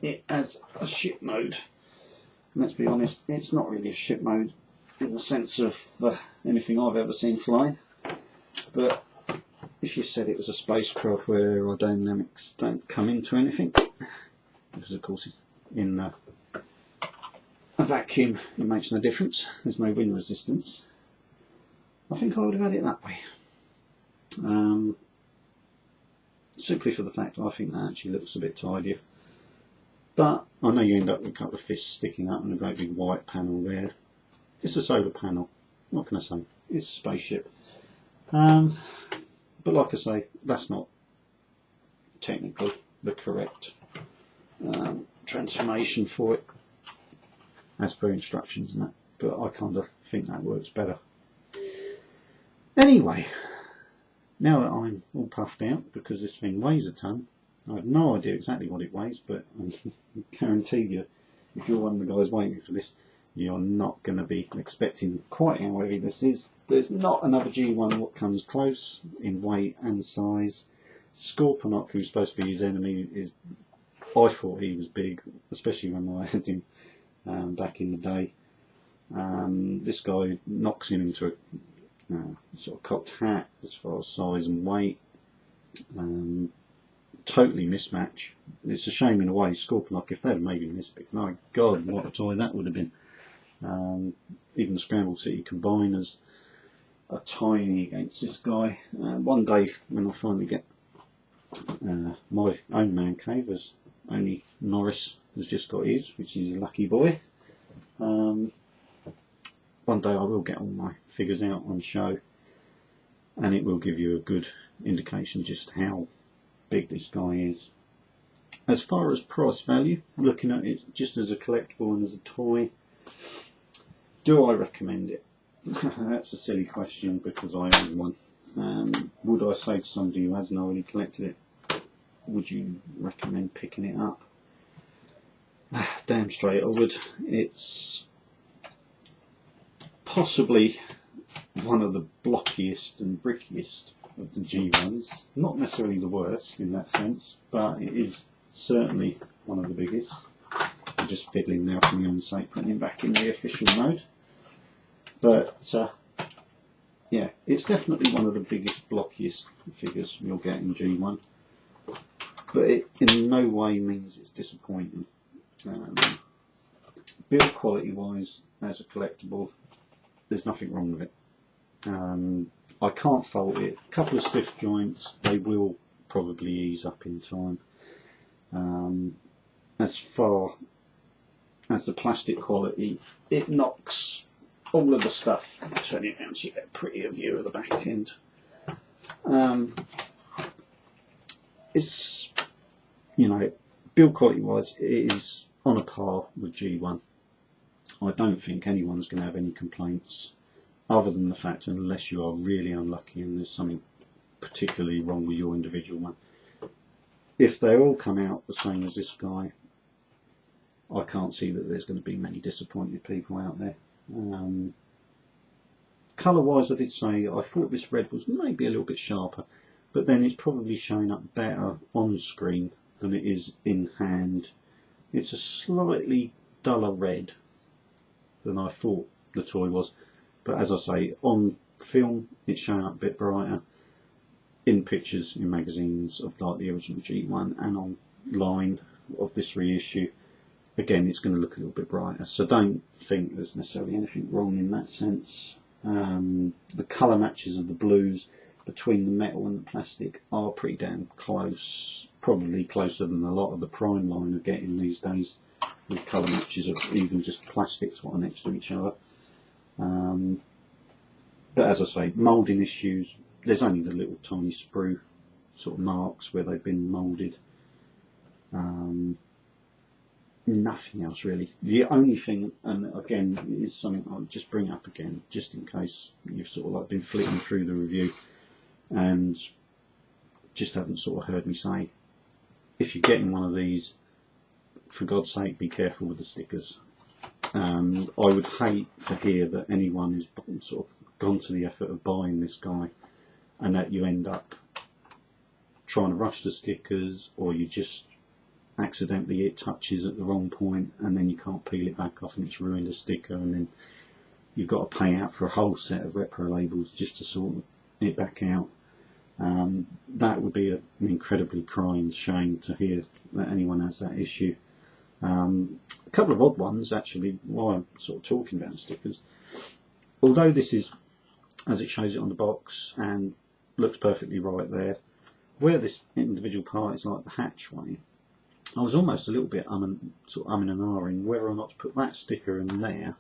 it as a ship mode. And let's be honest, it's not really a ship mode in the sense of anything I've ever seen flying, but if you said it was a spacecraft where aerodynamics don't come into anything, because of course in a vacuum it makes no difference, there's no wind resistance, I think I would have had it that way. Simply for the fact I think that actually looks a bit tidier. But I know you end up with a couple of fists sticking up and a great big white panel there. It's a solar panel, what can I say? It's a spaceship. But like I say, that's not technically the correct transformation for it, as per instructions and that. But I kind of think that works better. Anyway, now that I'm all puffed out because this thing weighs a ton, I have no idea exactly what it weighs, but I guarantee you, if you're one of the guys waiting for this, you're not going to be expecting quite how heavy this is. There's not another G1 what comes close in weight and size. Scorponok, who's supposed to be his enemy, I thought he was big, especially when I had him back in the day. This guy knocks him into a sort of cocked hat as far as size and weight. Totally mismatch. It's a shame in a way. Scorponok, if they'd have made him this big, my God, what a toy that would have been. Even the Scramble City Combiners are tiny against this guy. One day when I finally get my own man cave, as only Norris has just got his, which is a lucky boy. One day I will get all my figures out on show, and it will give you a good indication just how big this guy is. As far as price value, looking at it just as a collectible and as a toy, do I recommend it? That's a silly question because I own one. Would I say to somebody who hasn't already collected it, would you recommend picking it up? Damn straight I would. It's possibly one of the blockiest and brickiest of the G1s. Not necessarily the worst in that sense, but it is certainly one of the biggest. I'm just fiddling now for my own sake, putting him back in the official mode. But yeah, it's definitely one of the biggest, blockiest figures you'll get in G1. But it in no way means it's disappointing. Build quality wise, as a collectible, there's nothing wrong with it. I can't fault it. A couple of stiff joints, they will probably ease up in time. As far as the plastic quality, it knocks all of the stuff. I'll turn it around so you get a prettier view of the back end. It's, you know, build quality wise, it is on a par with G1. I don't think anyone's going to have any complaints, other than the fact, unless you are really unlucky and there's something particularly wrong with your individual one. If they all come out the same as this guy, I can't see that there's going to be many disappointed people out there. Colour wise, I did say I thought this red was maybe a little bit sharper, but then it's probably showing up better on screen than it is in hand. It's a slightly duller red than I thought the toy was, but as I say, on film it's showing up a bit brighter. In pictures, in magazines of like the original G1 and on line of this reissue, again it's going to look a little bit brighter, so don't think there's necessarily anything wrong in that sense. The colour matches of the blues between the metal and the plastic are pretty damn close, probably closer than a lot of the prime line are getting these days, with colour matches of even just plastics what are next to each other. But as I say, moulding issues, there's only the little tiny sprue sort of marks where they've been moulded. Nothing else really. The only thing, and again is something I'll just bring up again just in case you've sort of like been flicking through the review and just haven't sort of heard me say, if you're getting one of these, for God's sake be careful with the stickers. I would hate to hear that anyone has sort of gone to the effort of buying this guy and that you end up trying to rush the stickers, or you just accidentally it touches at the wrong point and then you can't peel it back off and it's ruined a sticker, and then you've got to pay out for a whole set of repro labels just to sort it back out. That would be an incredibly crying shame to hear that anyone has that issue. A couple of odd ones actually while I'm sort of talking about stickers. Although this is as it shows it on the box and looks perfectly right there, where this individual part is like the hatchway, I was almost a little bit sort of umming and ahhing whether or not to put that sticker in there,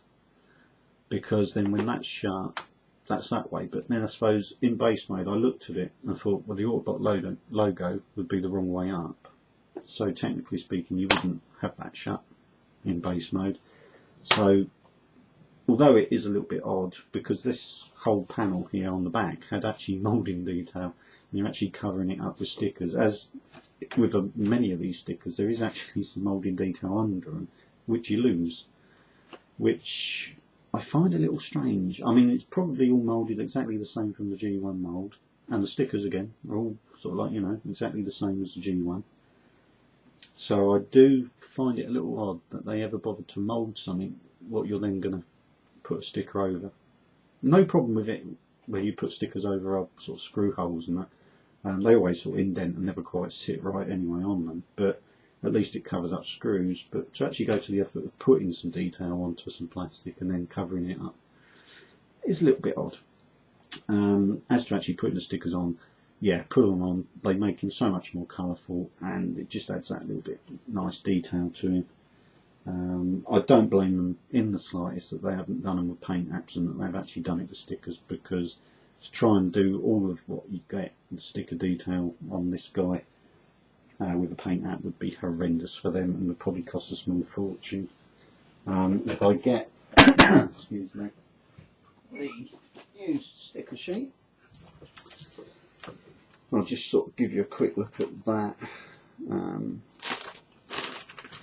because then when that's shut, that's that way. But then I suppose in base mode I looked at it and thought, well, the Autobot logo would be the wrong way up, so technically speaking you wouldn't have that shut in base mode. So although it is a little bit odd, because this whole panel here on the back had actually moulding detail, and you're actually covering it up with stickers, as with many of these stickers there is actually some moulding detail under them which you lose, which I find a little strange. I mean, it's probably all moulded exactly the same from the G1 mould, and the stickers again are all sort of like, you know, exactly the same as the G1. So I do find it a little odd that they ever bothered to mould something what you're then going to put a sticker over. No problem with it where you put stickers over sort of screw holes and that. They always sort of indent and never quite sit right anyway on them, but at least it covers up screws. But to actually go to the effort of putting some detail onto some plastic and then covering it up is a little bit odd. As to actually putting the stickers on, yeah, put them on. They make him so much more colourful, and it just adds that little bit nice detail to him. I don't blame them in the slightest that they haven't done them with paint apps and that they've actually done it with stickers, because to try and do all of what you get the sticker detail on this guy with a paint app would be horrendous for them and would probably cost a small fortune. If I get excuse me, the used sticker sheet, I'll just sort of give you a quick look at that and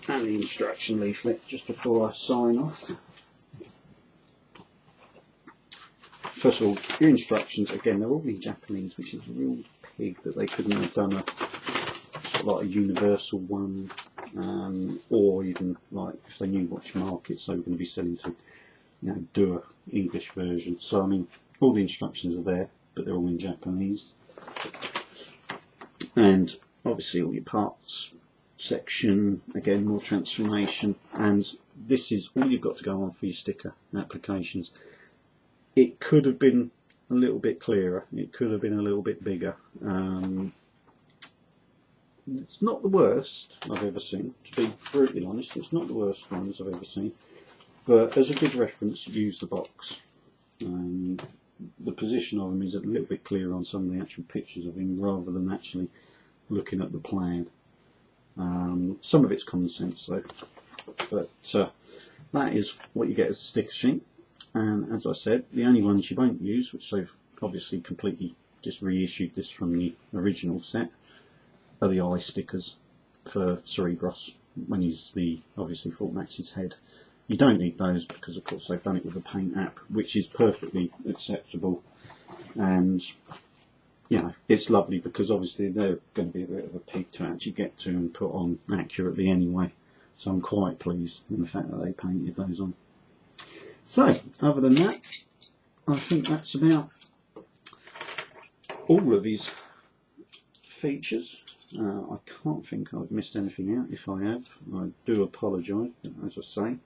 the instruction leaflet just before I sign off. First of all, your instructions, again, they're all in Japanese, which is a real pig that they couldn't have done a sort of like a universal one, or even like if they knew which markets they were going to be selling to, you know, do a English version. So I mean, all the instructions are there, but they're all in Japanese. And obviously all your parts section, again, more transformation, and this is all you've got to go on for your sticker applications. It could have been a little bit clearer, it could have been a little bit bigger. It's not the worst I've ever seen, to be brutally honest. It's not the worst ones I've ever seen, but as a good reference, use the box. The position of him is a little bit clearer on some of the actual pictures of him rather than actually looking at the plan. Some of it's common sense though, but that is what you get as a sticker sheet. And as I said, the only ones you won't use, which they've obviously completely just reissued this from the original set, are the eye stickers for Cerebros when he's obviously Fort Max's head. You don't need those because of course they've done it with a paint app, which is perfectly acceptable, and you know, it's lovely because obviously they're going to be a bit of a pig to actually get to and put on accurately anyway, so I'm quite pleased in the fact that they painted those on. So other than that, I think that's about all of his features. I can't think I've missed anything out. If I have, I do apologise. As I say,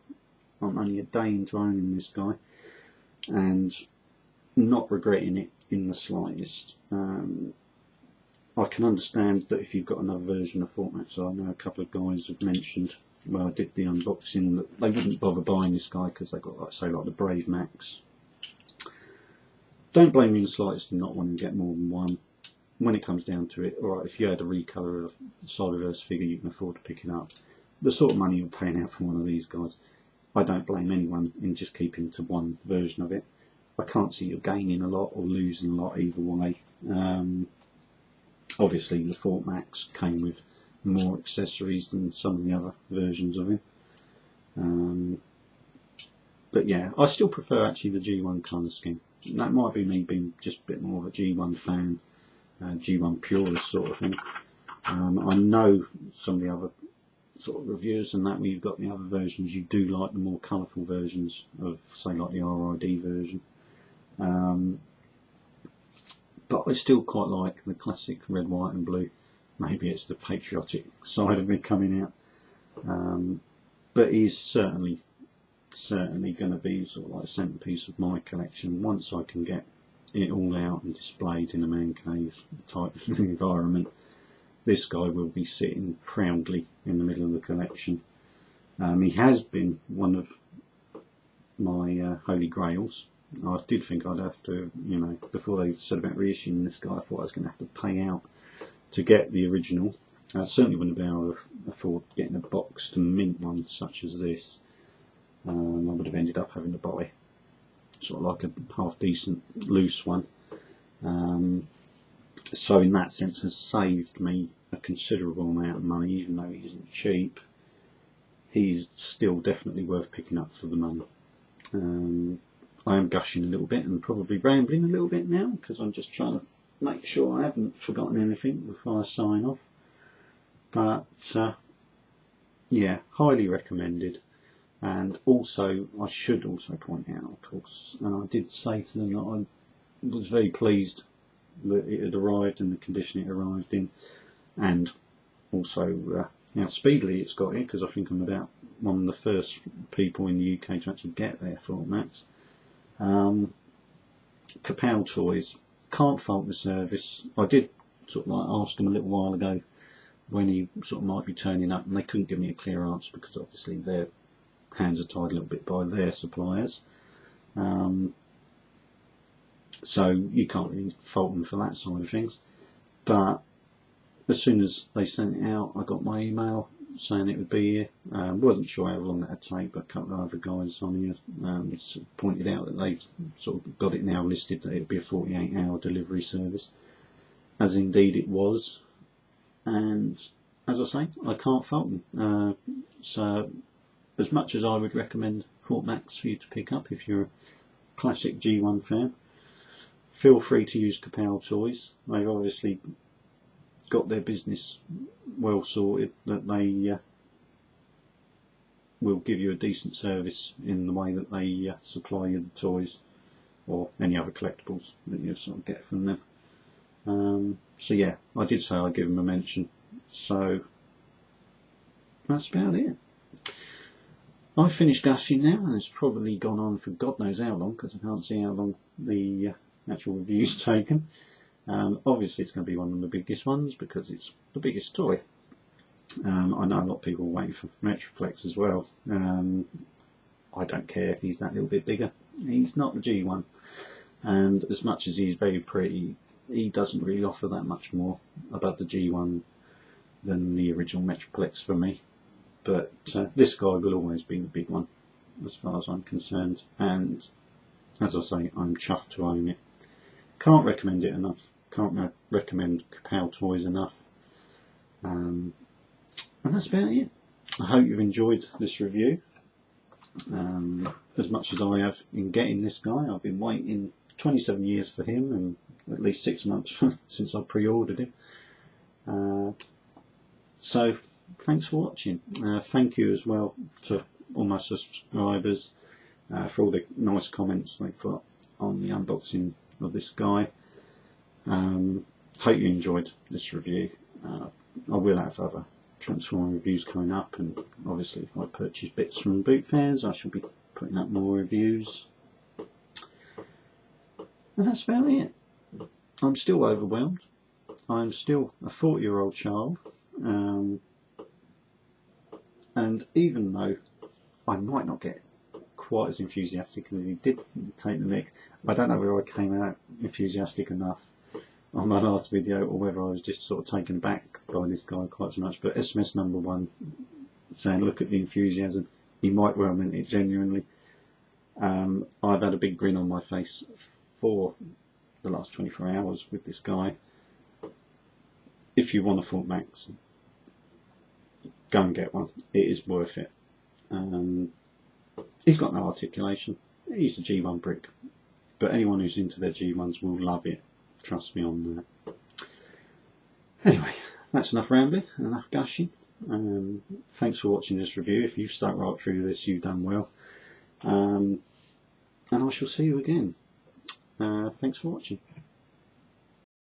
I'm only a day into owning this guy and not regretting it in the slightest. I can understand that if you've got another version of Fortmax, I know a couple of guys have mentioned when I did the unboxing that they wouldn't bother buying this guy because they got, like, say, like the Brave Max. Don't blame me in the slightest for not wanting to get more than one. When it comes down to it, alright, if you had a recolour of a Cerebros figure, you can afford to pick it up. The sort of money you're paying out for one of these guys, I don't blame anyone in just keeping to one version of it. I can't see you gaining a lot or losing a lot either way. Obviously the Fortmax came with more accessories than some of the other versions of him. But yeah, I still prefer actually the G1 colour scheme. That might be me being just a bit more of a G1 fan, G1 purist sort of thing. I know some of the other sort of reviewers and that, when you've got the other versions, you do like the more colourful versions of, say, like the RID version. But I still quite like the classic red, white and blue. Maybe it's the patriotic side of me coming out. But he's certainly going to be sort of like a centrepiece of my collection once I can get it all out and displayed in a man cave type of environment. This guy will be sitting proudly in the middle of the collection. He has been one of my holy grails. I did think I'd have to, you know, before they said about reissuing this guy, I thought I was going to have to pay out to get the original. I certainly wouldn't be able to afford getting a boxed and mint one such as this. I would have ended up having to buy sort of like a half decent loose one. So in that sense has saved me a considerable amount of money. Even though he isn't cheap, he's still definitely worth picking up for the money. I am gushing a little bit and probably rambling a little bit now because I'm just trying to make sure I haven't forgotten anything before I sign off. But yeah, highly recommended. And also, I should also point out, of course, and I did say to them that I was very pleased that it had arrived in the condition it arrived in, and also how speedily it's got here, because I think I'm about one of the first people in the UK to actually get their Fortmax. Kapow Toys, can't fault the service. I did sort of like ask them a little while ago when he sort of might be turning up, and they couldn't give me a clear answer because obviously their hands are tied a little bit by their suppliers. So you can't really fault them for that side of things. But as soon as they sent it out, I got my email saying it would be here. Wasn't sure how long that would take, but a couple of other guys on here sort of pointed out that they sort of got it now listed that it would be a 48-hour delivery service, as indeed it was. And as I say, I can't fault them. So as much as I would recommend Fortmax for you to pick up if you're a classic G1 fan, feel free to use Kapow Toys. They've obviously got their business well sorted, that they will give you a decent service in the way that they supply you the toys or any other collectibles that you sort of get from them. So yeah, I did say I'd give them a mention, so that's about it. I've finished gushing now, and it's probably gone on for God knows how long, because I can't see how long the actual review's taken. Obviously it's going to be one of the biggest ones because it's the biggest toy. I know a lot of people are waiting for Metroplex as well. I don't care if he's that little bit bigger. He's not the G1, and as much as he's very pretty, he doesn't really offer that much more above the G1 than the original Metroplex for me. But this guy will always be the big one as far as I'm concerned, and as I say, I'm chuffed to own it. Can't recommend it enough. Can't recommend Kapow Toys enough. And that's about it. I hope you've enjoyed this review as much as I have in getting this guy. I've been waiting 27 years for him, and at least 6 months since I pre-ordered him. So thanks for watching. Thank you as well to all my subscribers for all the nice comments they put on the unboxing of this guy. Hope you enjoyed this review. I will have other Transformer reviews coming up, and obviously if I purchase bits from boot fairs I shall be putting up more reviews. And that's about it. I'm still overwhelmed. I'm still a 40-year-old child, and even though I might not get quite as enthusiastic as he did take the mic, I don't know whether I came out enthusiastic enough on my last video or whether I was just sort of taken back by this guy quite so much. But SMS number one saying look at the enthusiasm, he might well meant it genuinely. I've had a big grin on my face for the last 24 hours with this guy. If you want a Fort Max, go and get one. It is worth it. He's got no articulation. He's a G1 brick, but anyone who's into their G1s will love it. Trust me on that. Anyway, that's enough rambling, enough gushing. Thanks for watching this review. If you've stuck right through this, you've done well. And I shall see you again. Thanks for watching.